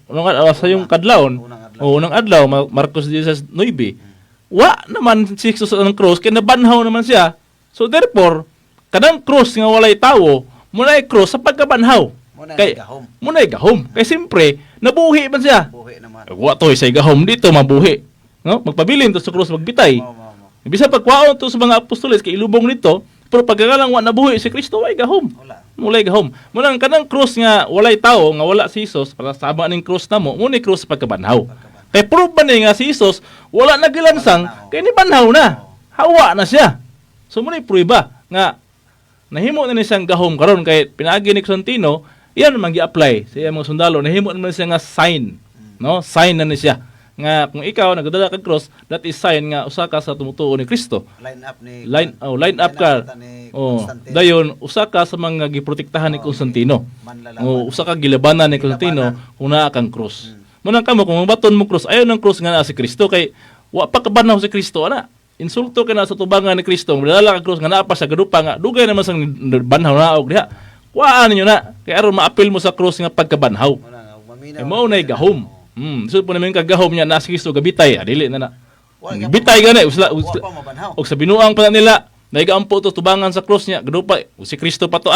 sa yung kadlawon, unang adlaw, Marcos 16:9, wa naman si Jesus ang cross, kaya nabanhaw naman siya. So therefore, kanang cross nga walay tawo, muna cross sa pagkabanhaw. Mo na Kay igahom. muna gahom. Kay simpre nabuhi man siya. Buhi naman. Wa to say gahom dito mabuhi. No? Magpabilin to sa cross magbitay. Mo. Bisa pagkwaon to sa mga apostoles kay ilubong nito, pero pagkagalang wa nabuhi si Kristo ay gahom. Wala. Mulay gahom. Munang kanang cross nga walay tawo nga wala si Jesus para sama ning cross namo, muna cross sa pagkabanhaw. Kay proof ba ni nga si Jesus wala nagilansang kay ni banhaw na. Hawa na siya. So muna prueba nga nahimo na ni siyang gahom karon kay pinaagi ni Constantino, iyan man gi-apply sa iyang mga sundalo, nahimo naman siya nga sign, no? Sign na ni siya nga kung ikaw nagdala kag cross, that is sign nga usa ka sa tumutuo ni Kristo. Line up ka. Dayon usa ka sa mga giprotektahan ni Constantino. Usa ka gilabanan ni Constantino kung naa kang cross. Munang kamo kung baton mo cross, ayon ang cross nga naa si Kristo kay wa pa kabanaw si Kristo ana. Insulto ka na sa tubangan ni Kristo, madala ka cross nga naa pa sa gadupa nga dugay naman sang banhaw naog diha. Kuhaan ninyo na kay aron maapil mo sa cross nga pagkabanhaw. Mao nay gahom. So po namin kagahom niya na si Kristo gabitay, adili na na. Bitay gani usla og sa binuang pa nila, naigaampo to tubangan sa cross niya, gadupa si Kristo pa to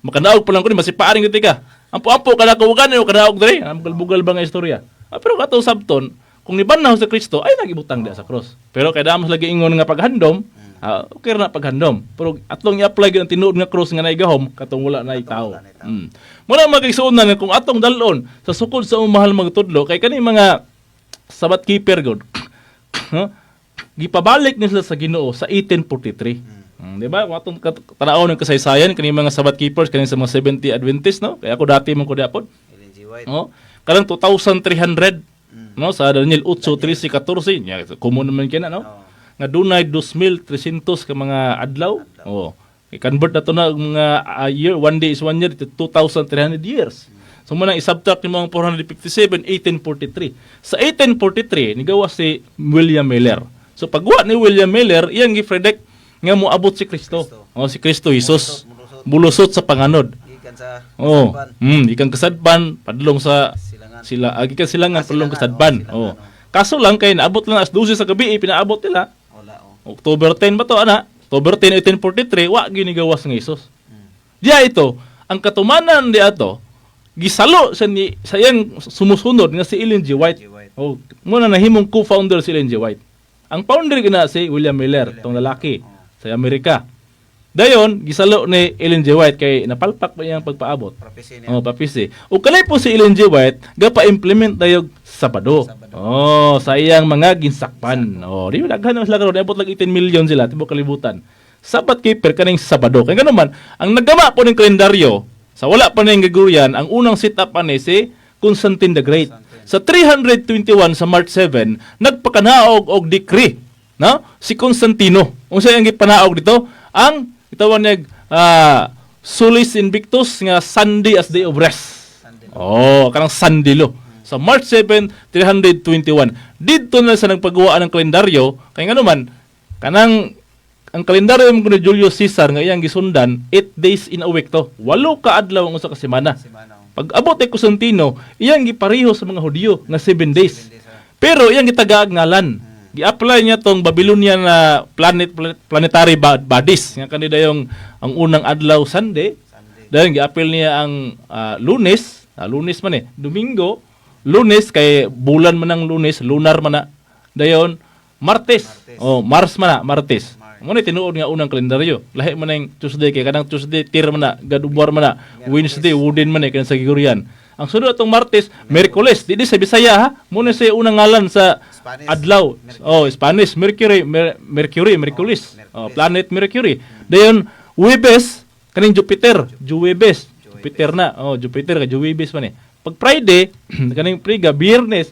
makanaog pa lang ko ni masipaaring giti ka. Ampo-ampo kada kuwagan o kada og diri, ang bugal ba nga istorya. Pero kato sabton, kung nibanhaw sa Kristo ay nagibutang dia sa cross. Pero kay damos lagi ingon nga paghandom, okay na paghandom. Pero atong i-apply gyud ang tinuod nga cross nga naigahom katong wala na itaw. Muna magigsuon na kung atong dalon sa sukod sa mahal magtudlo kay kani mga sabat keeper god. Gipabalik nila sa Ginoo sa 1843. Di ba? Kung atong tanaw ng kasaysayan kani mga sabat keepers kani sa mga 70 Adventist, no? Kaya ako dati man ko diapon. No? Karang 2,300 no sa Daniel 8:13-14 nya common naman kina no. Nga dunay 2,300 ka mga adlaw. I-convert na to na mga year, one day is 1 year, 2,300 years. So muna i-subtract yung mga 457, 1843. Sa 1843, nigawa si William Miller. So pagwa ni William Miller, iyang gi-predict nga moabot si Kristo. Si Kristo Jesus. Bulusot sa panganod. Ikan kasadban, padulong sa gikan silangan, padulong kasadban. Kaso lang kay naabot lang as 12 sa gabi, pinaabot nila. October 10 ba to ana? October 10, 1843, wa ginigawas ng Jesus. Diya ito, ang katumanan di ato, gisalo sa iyang sumusunod nga si Ellen G. White. Muna nahimong co-founder si Ellen G. White. Ang founder gina si William Miller, itong lalaki sa Amerika. Dayon, gisalo ni Ellen G. White kay napalpak pa iyang pagpaabot. Papisi. O kalay po si Ellen G. White, gapa-implement dayog Sabado. Sa iyang mga ginsakpan. Di ba daghan sila karon, abot lang 18 million sila tibuok kalibutan. Sabat keeper kaning Sabado. Kaya naman, ang nagama po ng kalendaryo sa wala pa ning Gregorian, ang unang setup ani si Constantine the Great. Sa 321 sa March 7, nagpakanaog og decree, no? Si Constantino. Unsa ang gipanaog dito? Ang itawan niya Solis Invictus nga Sunday as day of rest. Kanang Sandilo. Sa March 7, 321. Dito na sa nagpagawa ng kalendaryo, kaya nga naman, kanang ang kalendaryo mo ni Julius Caesar nga iyang gisundan, 8 days in a week to. 8 ka adlaw ang usa ka semana. Pag abot ay Constantino, iyang gipareho sa mga Hudyo nga 7 days. Pero iyang gitagaag ngalan. Gi-apply niya tong Babylonian na planetary bodies. Nga kanida yung ang unang adlaw Sunday. Dahil gi-apply niya ang Lunes, Lunes man Domingo, Lunes kay bulan man ang Lunes, lunar man na. Dayon Martes. Mars man na, Martes. Mo ni tinuod nga unang kalendaryo. Lahi man ang Tuesday kay kanang Tuesday tir man na, gadubwar man na. Wednesday wooden man kanang sa Gregorian. Ang sunod atong Martes, Miyerkules. Dili sa Bisaya ha. Mo ni sa unang ngalan sa adlaw. Spanish, Mercury, Merculis. Planet Mercury. Dayon Huwebes kaning Jupiter, Juwebes. Jupiter na. Jupiter ka Juwebes man Pag Friday, kaning Friga, Biyernes,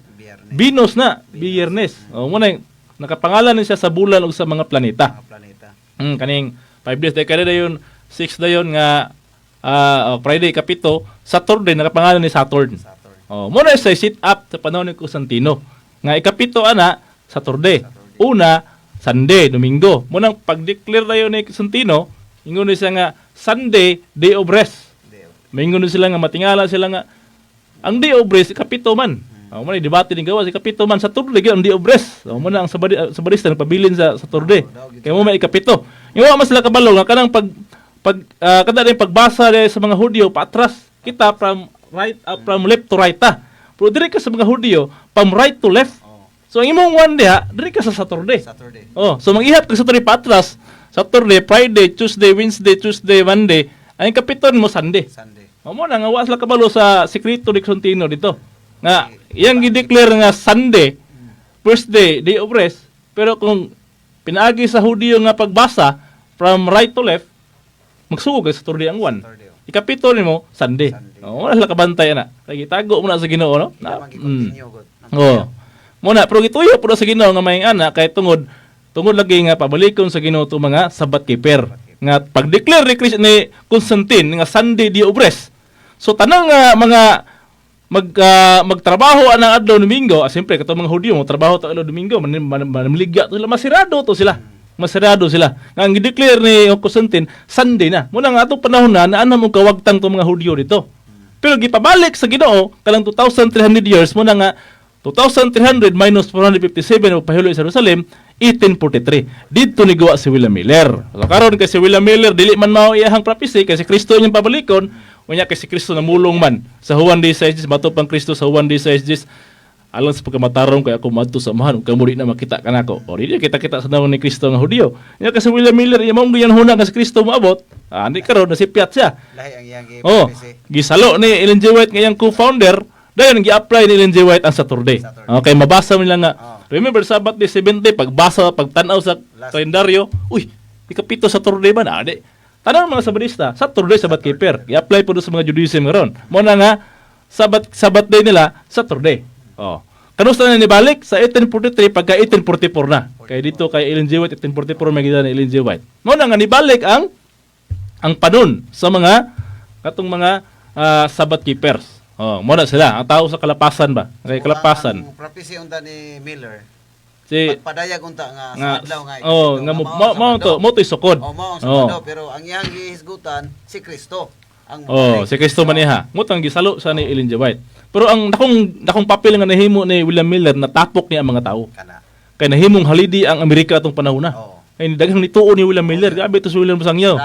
Venus na, Biyernes. Muna nakapangalan siya sa bulan o sa mga planeta. Mga planeta. Kaning 5 days day kada dayon, 6 dayon nga Friday kapito, Saturday nakapangalan ni Saturn. Saturn. Muna sa sit up sa panahon ni Constantino. Nga ikapito ana Saturday. Una Sunday, Domingo. Munang pag-declare dayon ni Constantino, ingon siya nga Sunday, day of rest. Maingon sila nga matingala sila nga ang day of rest kapito man. Muna debate ni gawa si kapito man Saturday gyud ang day of rest. Muna ang sabadista nagpabilin sa Saturday. Kaya mo may ikapito. Yung mas sila kabalo nga kanang kada rin pagbasa sa mga Hudyo paatras kita from left to right ta. Pero diri ka sa mga Hudyo from right to left. So ang imong one diha diri ka sa Saturday. So mangihat ka sa Saturday paatras, Saturday, Friday, Tuesday, Wednesday, Tuesday, Monday. Ang kapiton mo Sunday. Mo na nga wa sila kabalo sa sekreto ni Constantino dito. Nga iyang gi-declare nga Sunday, first day of rest, pero kung pinaagi sa Hudyo nga pagbasa from right to left, magsugod sa Saturday ang one. Ikapito nimo Sunday. Wala sila kabantay na. Kaya itago mo na sa Ginoo no. Muna pero gituyo pud sa Ginoo nga may ana kay tungod lagi nga pabalikon sa Ginoo to mga Sabbath keeper. Nga pag-declare ni Constantine nga Sunday day of rest. So tanang mga magtrabaho anang adlaw Domingo, siyempre kato mga Hudyo mo trabaho ta adlaw Domingo, manimligya to sila, masirado sila. Nga ang gi-declare ni Constantine Sunday na. Muna nga atong panahon na anam og kawagtang to mga Hudyo dito. Pero gipabalik sa Ginoo kalang 2,300 years muna nga 2,300 minus 457 o pahiloy sa Jerusalem, 1843. Dito ni gawa si William Miller. So karon kay si William Miller dili man mao iyahang prophecy kay si Kristo niyang pabalikon, unya kay si Kristo namulong man sa Juan 16 bato pang Kristo sa Juan 16 alang sa pagkamatarong kay ako madto sa amahan ug kamo di na makita kanako. O di kita sa naong ni Kristo nga Hudyo. Unya kay si William Miller iya mao giyan huna nga si Kristo moabot. Ani karon nasipyat siya. Lahi ang iyang prophecy. Gisalo ni Ellen G. White nga iyang co-founder. Dayon gi-apply ni Ellen G. White ang Saturday. Okay, mabasa mo nila nga. Remember Sabbath day 70 pagbasa pagtan-aw sa kalendaryo, uy, ikapito Saturday ba na? Adi. Tanang mga Sabadista, Saturday Sabbath keeper. I-apply po sa mga Judaism ngaron. Mo na nga Sabbath day nila Saturday. Kanusta na nibalik sa 1843 pagka 1844 na. Kaya dito kay Ellen G. White 1844 may gida ni Ellen G. White. Mo na nga nibalik ang panon sa mga katong mga Sabbath keepers. Muna sila, ang tao sa kalapasan ba? Okay, kalapasan. Ang prophecy unta ni Miller. Si Pagpadayag unta nga sa adlaw nga. nga mo to isukod. Mao ang Sabado, pero ang iyang gihisgutan si Kristo. Si Kristo maniha. Mo tang gisalo sa ni Ellen G. White. Pero ang dakong papel nga nahimo ni William Miller natapok niya ang mga tao. Kay nahimong halidi ang Amerika atong panahon na. Kay daghang nituo ni William Miller, gabi to si William Sangyaw.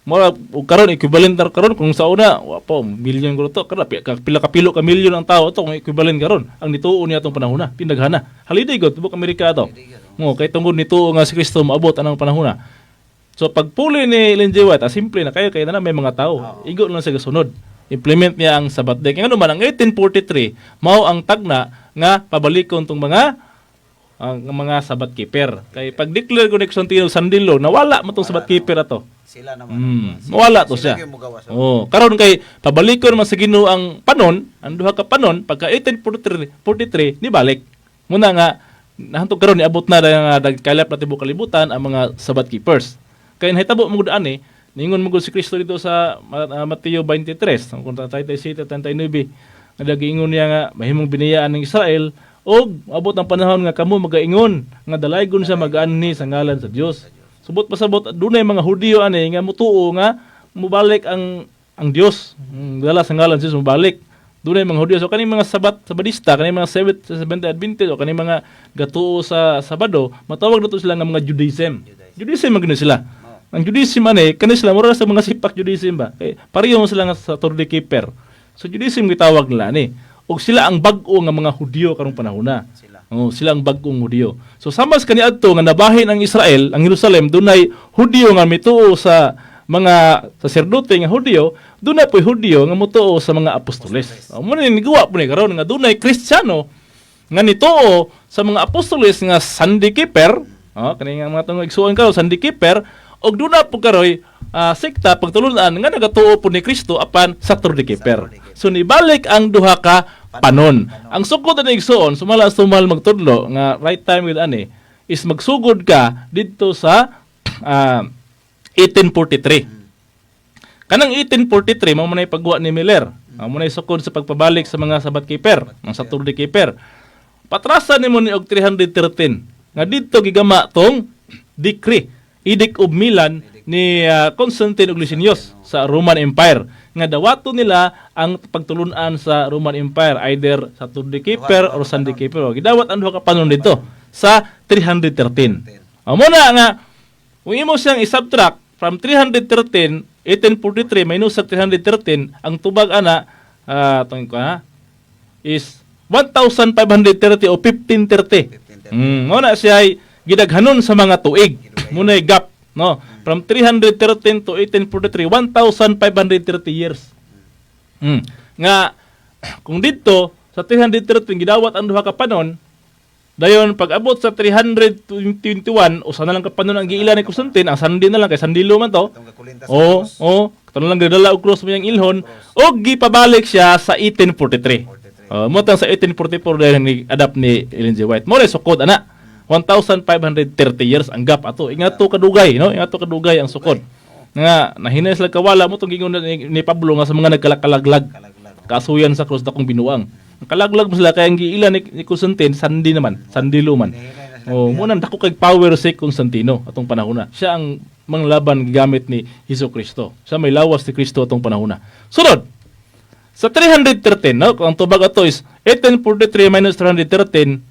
Mora karon equivalent karon kung sa una wa pa milyon ko to kada pila ka pilo ka milyon ang tao to kung equivalent karon ang nituo niya atong panahon na pindaghana haliday god tubok Amerika to mo kay tungod nituo nga si Kristo maabot anang panahon na. So pagpuli ni Ellen G. White simple na kay na may mga tao igo lang sa gasunod implement niya ang Sabbath day kay ngano man ang 1843 mao ang tagna nga pabalikon tong mga Sabbath keeper kay pag declare ko ni Constantino Sandilo nawala mo tong Sabbath keeper ato. Sila naman. Wala to siya. Karon kay pabalikon man sa Ginoo ang panon, ang duha ka panon pagka 1843 ni balik. Muna nga nahantog karon niabot na nga dagkalap na tibuok kalibutan ang mga Sabbath keepers. Kay nahitabo mo gud ani, ningon mo gud si Kristo dito sa Mateo 23, kung 37 39, nga dagingon niya nga mahimong biniyaan ng Israel og abot ang panahon nga kamo magaingon nga dalaygon sa mag-anhi sa ngalan sa Dios. Subot pasabot dunay mga Hudyo ani nga mutuo nga mubalik ang Dios. Dala sa ngalan sa Dios mubalik. Dunay mga Hudyo so kaning mga Sabadista, kaning mga Seventh Adventist o kaning mga gatuo sa Sabado, matawag nato sila nga mga Judaism. Judaism man sila. Ang Judaism ani kani sila mura sa mga sipak Judaism ba. Kay pareho sila nga sa Saturday keeper. So Judaism gitawag nila ani. Og sila ang bag-o nga mga Hudyo karong panahon na. Sila ang bag-ong Hudyo. So samas kaniadto nga nabahin ang Israel, ang Jerusalem dunay Hudyo nga mituo sa mga saserdote nga Hudyo, dunay po'y Hudyo nga mutuo sa mga apostoles. Mo ni gawa po ni karon nga dunay Kristiyano nga nituo sa mga apostoles nga Sunday keeper, kani nga mga tungod igsuon karon Sunday keeper, og duna po karoy sekta pagtulunan nga nagatuo po ni Kristo apan Saturday keeper. So nibalik ang duha ka panon. Ang sukod na igsoon, sumala sumal magtudlo nga right time with ani is magsugod ka dito sa 1843. Kanang 1843 mao man ay pagwa ni Miller. Mao man ay sukod sa pagpabalik sa mga Sabbath keeper, mga Saturday keeper. Patrasan nimo ni og 313 nga didto gigama tong decree, Edict of Milan ni Constantine ug Licinius sa Roman Empire nga dawato nila ang pagtulunan sa Roman Empire either Saturday keeper or Sunday keeper. Gidawat ang duha ka panon dito sa 313. Amo na nga kung imo siyang i-subtract from 313 1843 minus sa 313 ang tubag ana tungod ko is 1,530 o 1,530. Mo na siya ay gidaghanon sa mga tuig. Muna ay gap, no? From 313 to 1843, 1,530 years. Nga kung dito sa 313 gidawat ang duha ka panon, dayon pag abot sa 321 usa na lang ka panon ang giila ni Constantine, ang sandi na lang kay sandilo man to. Katon lang gidala og cross mo yang ilhon og gipabalik siya sa 1843. Mo tang sa 1844 dahil ni-adapt ni Ellen G. White. Mo rin sukod, ana. 1,530 years ang gap ato. Ingat to kadugay, no? Ingat to kadugay ang sukod. Nga, nahinay sila kawala mo itong gingon ni Pablo nga sa mga nagkalakalaglag. Kasuyan sa krus na kong binuang. Kalaglag mo sila, kaya ang giila ni Constantine, sandi naman. Sandilo man. Munan, dako kay power si Constantino atong panahon na. Siya ang manglaban gamit ni Hesus Kristo. Siya may lawas ni Kristo atong panahon na. Sunod! Sa 313, no? Ang tubag ato is 1843 minus 313,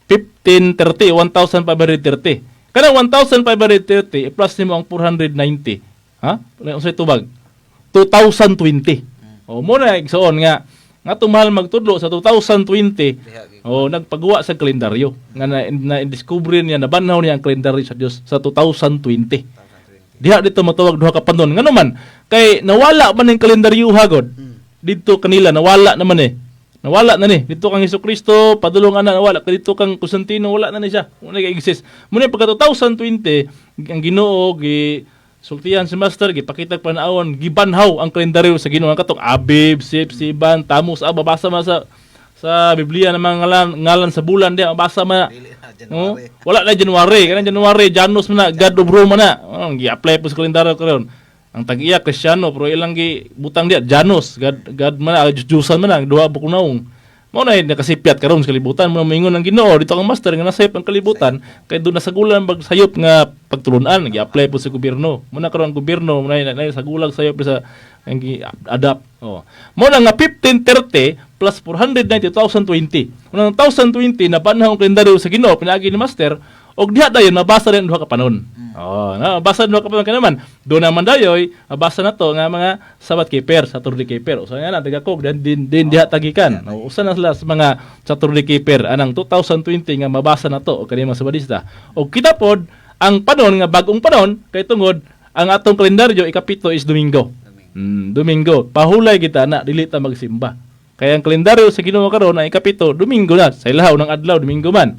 1530, 1,530. Kanang 1,530, plus nimo ang 490. Ha? Ano sa tubag? 2020. Muna igsoon nga tumahal magtudlo sa 2020. Nagpagawa sa kalendaryo. Nga na-discover niya, nabanhaw niya ang kalendaryo sa Dios sa 2020. Diha dito matawag duha ka panon. Ngano man, kay nawala man ang kalendaryo hagod. Dito kanila nawala naman nawala na ni dito kang Hesukristo padulong ana nawala dito kang Constantino wala na ni siya wala kay exist muna pagka 2020 ang Ginoo gi sultihan si Master gipakita panahon gibanhaw ang kalendaryo sa Ginoo katong Abib, Sip, Siban, Tamus babasa man sa Biblia na mga ngalan sa bulan diya mabasa man wala na January kanang January Janus man na God of Rome man na gi-apply po sa kalendaryo karon. Ang tag-iya Kristiyano pero ilang gi butang dia Janus God man Jusan man duha bukong naong mao na nakasipyat karon sa kalibutan mo moingon ang Ginoo dito ang Master nga nasayop ang kalibutan kay do nasagulan sayop nga pagtulunan gi-apply po sa gobyerno mo na karon ang gobyerno mo na sagulag sayop sa ang adapt mo na nga 1530 plus 490,020 unang 2020 na banhaw ang kalendaryo sa Ginoo pinaagi ni Master og diha dayon mabasa rin duha ka panon. Basa duha ka panon kanaman. Do naman dayoy mabasa na to nga mga Sabbath keeper, Saturday keeper. Usa nga na tagakog din diha tagikan. Usa na sila sa mga Saturday keeper anang 2020 nga mabasa na to og kani mga Sabadista. Og kita pod ang panon nga bagong panon kay tungod ang atong kalendaryo ikapito is Domingo. Domingo. Pahulay kita na dili ta magsimba. Kaya ang kalendaryo sa Ginoo karon ang ikapito Domingo na. Sa ilahaw ng adlaw Domingo man.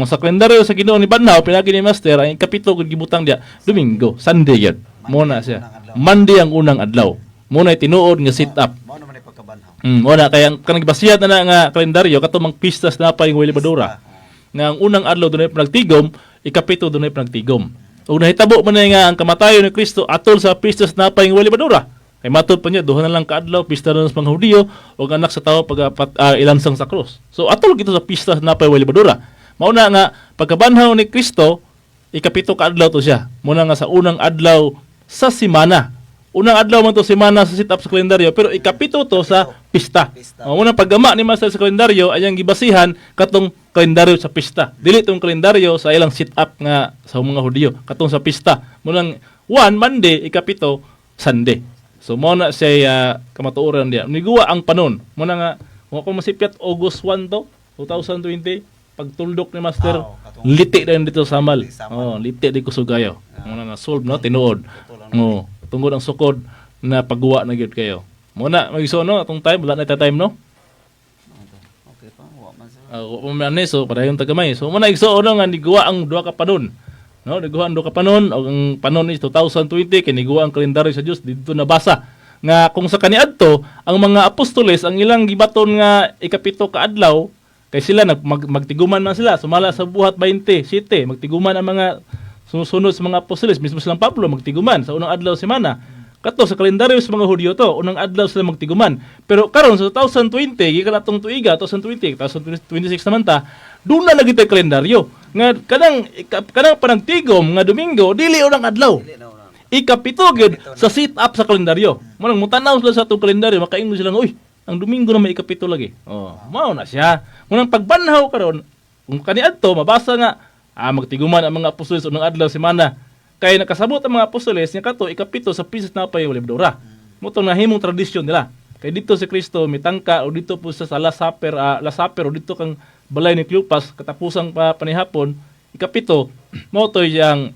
Sa kalendaryo sa Ginoo ni Banhaw pinagi ni Master ang kapito gud gibutang dia Domingo, Sunday yun. Muna siya. Monday ang unang adlaw. Muna tinuod nga sit up. Mao naman ay pagkabanhaw. Muna kaya kanang gibasiyat na nga kalendaryo katong pistas na pa yung Welibadura. Nga ang unang adlaw dunay panagtigom, ikapito dunay panagtigom. Ug nahitabo man nga ang kamatayon ni Kristo atol sa pistas na pa yung Welibadura. Kay matod pa niya duha na lang kaadlaw pista na sa mga Hudiyo ug anak sa tawo pag ilansang sa krus. So atol gito sa pistas na pa yung Welibadura. Mauna nga, pagkabanhaw ni Kristo, ikapito ka adlaw to siya. Muna nga sa unang adlaw sa simana. Unang adlaw man to simana sa sit-up sa kalendaryo, pero ikapito to sa pista. Muna paggama ni Master sa kalendaryo, ayang gibasihan katong kalendaryo sa pista. Dili tong kalendaryo sa ilang sit-up nga sa mga Hudiyo, katong sa pista. Munang 1, Monday, ikapito, Sunday. So, muna siya kamatuoran diya. Niguwa ang panon. Muna nga, kung masipyat August 1 to, 2020, pagtuldok ni Master, liti na dito sa Samal. Liti di Kusugayo. Muna na solve no, tinuod. Tungod ang sukod na pagguwa na gyud kayo. Muna magiso no atong time, wala na time no. Okay pa, wa man sa. Wa man ni so padayon tagamay. So muna igso no nga niguwa ang duha ka panon. No, niguwa ang duha ka panon og ang panon is 2020 kay niguwa ang kalendaryo sa Dios dito nabasa nga kung sa kaniadto ang mga apostoles ang ilang gibaton nga ikapito ka adlaw kay sila magtiguman man sila sumala sa buhat 27 magtiguman ang mga sumusunod sa mga apostoles mismo silang Pablo magtiguman sa unang adlaw semana kato sa kalendaryo sa mga Hudyo to unang adlaw sila magtiguman pero karon sa 2020 gikan atong tuiga 2020 2026 naman ta doon na lagi tay kalendaryo nga kanang panagtigom nga Domingo dili unang adlaw ikapito gyud sa sit up sa kalendaryo. Manang mutanaw sila sa atong kalendaryo, makaingon sila nga, uy, ang Domingo na may ikapito lagi. Oh, mao na siya. Munang pagbanhaw karon, kung kaniadto mabasa nga magtiguman ang mga apostoles unang adlaw semana. Kay nakasabot ang mga apostoles nya kato ikapito sa Pisos na pay Libdora. Mutong nahimong tradisyon nila. Kay dito si Kristo mitangka o dito po sa Last Supper o dito kang balay ni Cleopas katapusang panihapon ikapito mao to yang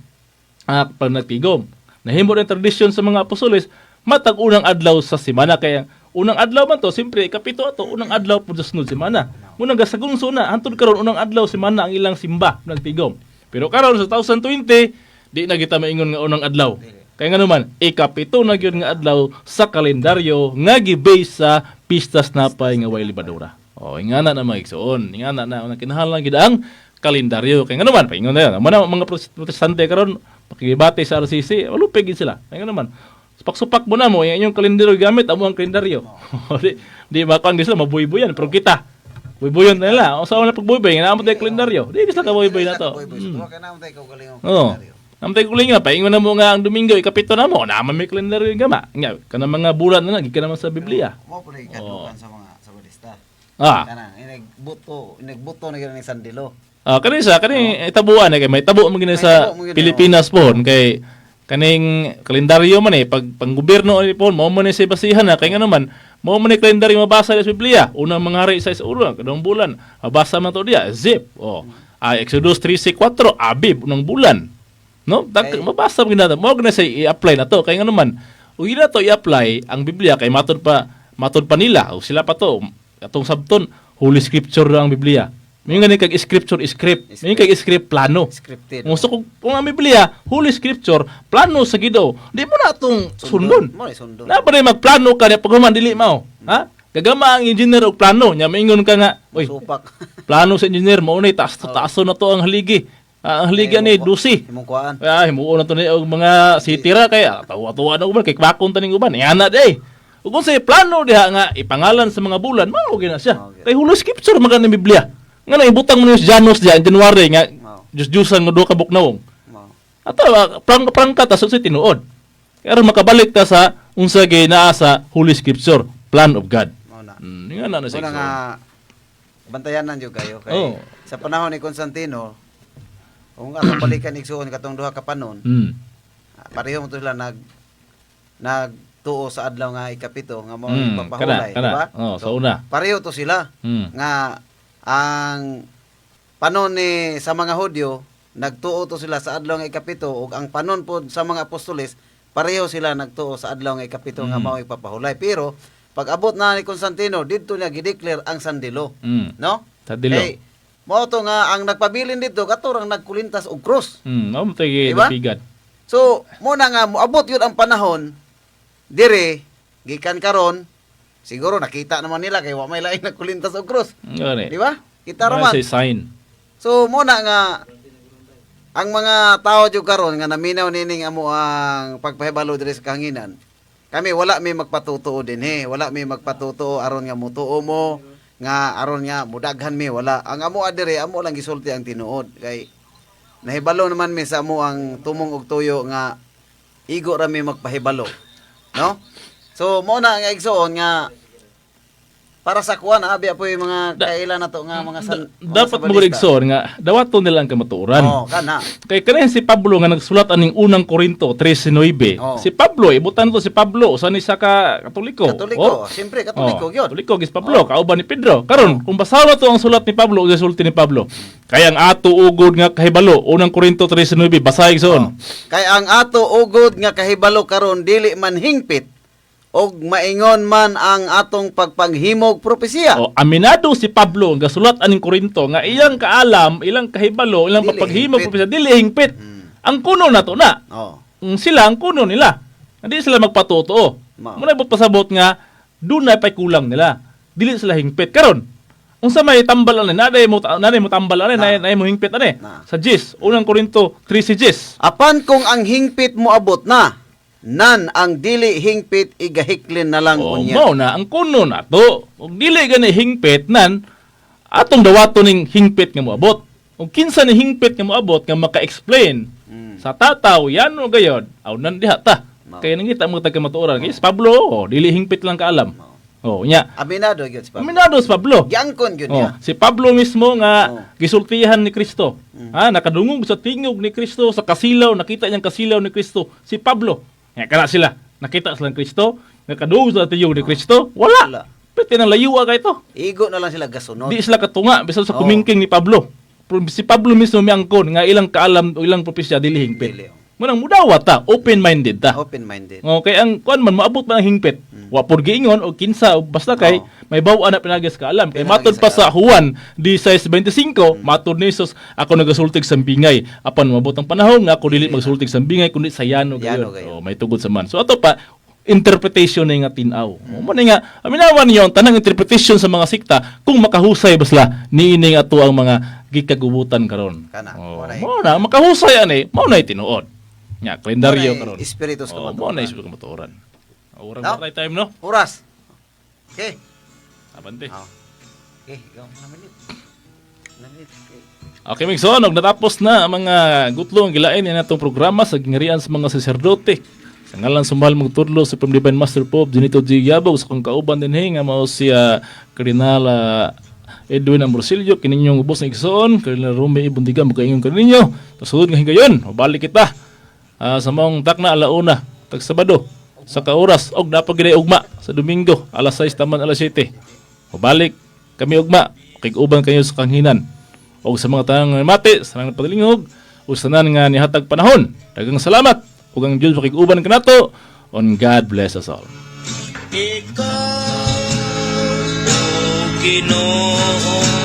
panagtigom. Nahimo rin tradisyon sa mga apostoles matag unang adlaw sa semana kaya unang adlaw man to simpre ikapito ato unang adlaw pud sa sunod semana munang gasagong suna hantod karon unang adlaw semana ang ilang simba nagtigom pero karon sa 2020 di na kita maingon nga unang adlaw kaya nga naman ikapito na gyud nga adlaw sa kalendaryo nga gi-base sa pistas napay nga way libadura ingana na maigsoon ingana na unang kinahanglan gid ang kalendaryo kaya nga naman paingon na yan mga protestante karon pakibati sa RCC, walupig sila. Ayun naman. Supak-supak mo na mo, yung inyong kalendaryo gamit, amo ang kalendaryo. Di ba kung sila mabuy-buyan, pero kita, buy-buyan na nila. O saan na pag-buy-buy, naamot tayo kalendaryo. Di sila ka-buy-buy na to. Oo. Naamot tayo kuling nga, paingon na mo nga ang Domingo, ikapito na mo, naman may kalendaryo yung gama. Nga, kanang mga bulan na naging ka naman sa Biblia. Mo po na ikadukan sa mga sa balista. Ah. Kanang inagbuto na gina ni Sandilo. Kani itabuan kay may tabo mo gina sa Pilipinas po kay kaning kalendaryo man pag panggobyerno po mao man sa basihan na kay nga naman mao man kalendaryo mabasa sa Biblia unang mga hari sa ulo kadong bulan mabasa man to dia Zip Exodus 3:4 Abib unang bulan no mabasa mo gina mo gina sa i-apply na to kay nga naman ug ina to i-apply ang Biblia kay matud pa nila o sila pa to atong sabton Holy Scripture ang Biblia. May nga kag scripture script. May kag script plano. Scripted. Gusto ko kung ang Biblia, Holy Scripture, plano sa Ginoo. Di mo na atong sundon. Mo ni sundon. Na pa rin magplano ka niya pag human dili mao. Ha? Gagama ang engineer og plano nya maingon ka nga, oy, Supak. plano sa engineer mao nay taas-taas na to ang haligi. Ang haligi ni dusi. Imong kuan. Himuon na to ni og mga sitira kay tawa-tawa na uban kay bakon taning uban. Yana day. Ug kung say plano diha nga ipangalan sa mga bulan, mao gina siya. Kay Holy Scripture magana ni Biblia. Nga na ibutang mo ni Janos diyan January nga Diyos-Diyosan nga duha ka buknawong. Ato prangka ta sa tinuod. Kaya makabalik ta sa unsa gay naa sa Holy Scripture, plan of God. Nga na sa Una nga bantayanan jud kayo kay sa panahon ni Constantino kung atong balikan igsuon katong duha ka panon. Pareho mo to sila nagtuo sa adlaw nga ikapito nga mao ipapahulay, di ba? Sa una. Pareho to sila nga ang panon ni sa mga Hudyo nagtuo to sila sa adlaw nga ikapito ug ang panon pod sa mga apostoles pareho sila nagtuo sa adlaw nga ikapito nga mao ipapahulay pero pag abot na ni Constantino didto niya gideclare ang sandilo no Sandilo mao to nga ang nagpabilin dito katurang nagkulintas og krus mao mo tay diba? napigat so mo na nga moabot yun ang panahon dire gikan karon siguro nakita naman nila kay wa may lain nagkulintas og krus. Di ba? Kita raman. Say sign. So mo na nga ang mga tao jud karon nga naminaw nining amo ang pagpahibalo diri sa kahanginan. Kami wala may magpatutuo dinhi, wala may magpatutuo aron nga mutuo mo nga aron nga mudaghan mi wala. Ang amo adire amo lang gisulti ang tinuod kay nahibalo naman mi sa amo ang tumong og tuyo nga igo ra mi magpahibalo. No? So mo na nga igsoon nga para sa kuan abi apoy mga kailan na to nga mga dapat mo igsoon nga dawaton nila ang kamatuoran. Kana. Kay kanin si Pablo nga nagsulat aning unang Korinto 13:9. Si Pablo ibutan to si Pablo sa ni sa Katoliko. Siyempre Katoliko gyud. Katoliko gis Pablo kauban ni Pedro. Karon kung basahan to ang sulat ni Pablo ug sulti ni Pablo. Kay ang ato ugod nga kahibalo unang Korinto 13:9 basahin igsoon. Kay ang ato ugod nga kahibalo karon dili man hingpit og maingon man ang atong pagpanghimog propesiya. Aminado si Pablo nga sulat aning Korinto nga iyang kaalam, ilang kahibalo, ilang pagpanghimog propesiya dili hingpit. Ang kuno nato na. Sila ang kuno nila. Hindi sila magpatutuo. Mao. Muna ibot pasabot nga doon na pay kulang nila. Dili sila hingpit karon. Unsa may tambal ani nanay mo tambal ani nanay mo hingpit ani Na. sa Gis unang Korinto 3 si Gis. Apan kung ang hingpit mo abot na, nan ang dili hingpit igahiklin na lang Oh, unya. mao na ang kuno nato. Ug dili gani hingpit nan atong dawato ning hingpit nga moabot. Ug kinsa ni hingpit nga moabot nga maka-explain sa tataw yan o gayod aw nan diha ta. Kaya nangita mo taga matuoran kay Pablo dili hingpit lang kaalam. Oh, nya. Aminado gyud si Pablo. Aminado si Pablo. Giangkon gyud Oh, niya. si Pablo mismo nga Oh. gisultihan ni Kristo. Nakadungog sa tingog ni Kristo sa kasilaw, nakita niyang kasilaw ni Kristo. Si Pablo, nga kana sila, nakita sila ni Kristo, nakadungog sa tingog ni Kristo. Wala. Wala. Pwede nang layuwa kay ito. Igo na lang sila gasunod. Di sila katunga bisan sa Oh. kumingking ni Pablo. Pero si Pablo mismo may angkon nga ilang kaalam o ilang propesya dili hingpit. Dili. Munang mudawat ta, open-minded ta. Open-minded. Okay, ang kuan man maabot man ang hingpit. Wa pod giingon o kinsa o basta kay may baw-an na pinagas ka alam. Kay matod pa sa Juan 16:25, matod ni Jesus, ako nagasultig sa bingay. Apan maabot ang panahon nga ako dili magsultig sa bingay kundi sa yano Yano gayon. gayon. May tugod sa man. So ato pa interpretation na nga tinaw. Mo na nga aminawan niyo ang tanang interpretation sa mga sikta kung makahusay basla niining ato ang mga gikagubutan karon. Kana, Oh, moray. mo na makahusay ani, mao na tinuod. Nya kalendaryo Moray karon. espiritus Oh, kamatuoran. mo na isip kamatuoran. Orang No? no? time no? Oras. Okay. Abante. Oh. Okay, ikaw na minute. Okay. Okay, Migson, og natapos na ang mga gutlo ang gilain ni natong programa sa gingarian sa mga saserdote. Sa ngalan sa mahal magtudlo sa Supreme Divine Master Pope Junito G. Yabao sa kong kauban din nga mao si Kardinal Edwin Ambrosio kininyong ubos na igsoon, Kardinal Rome Ibundiga makaingon kaninyo. Tasunod nga higayon, mabalik kita sa mong takna alauna tag Sabado sa kaoras og napagire ugma sa Domingo alas 6 taman alas 7. Mabalik kami ugma kay uban kayo sa kanghinan. O sa mga tanang mati, sa nang napadalingog, o sa nan nga nihatag panahon. Dagang salamat. Ug ang Diyos makiguban kanato. On God bless us all. Ikaw, O Ginoo,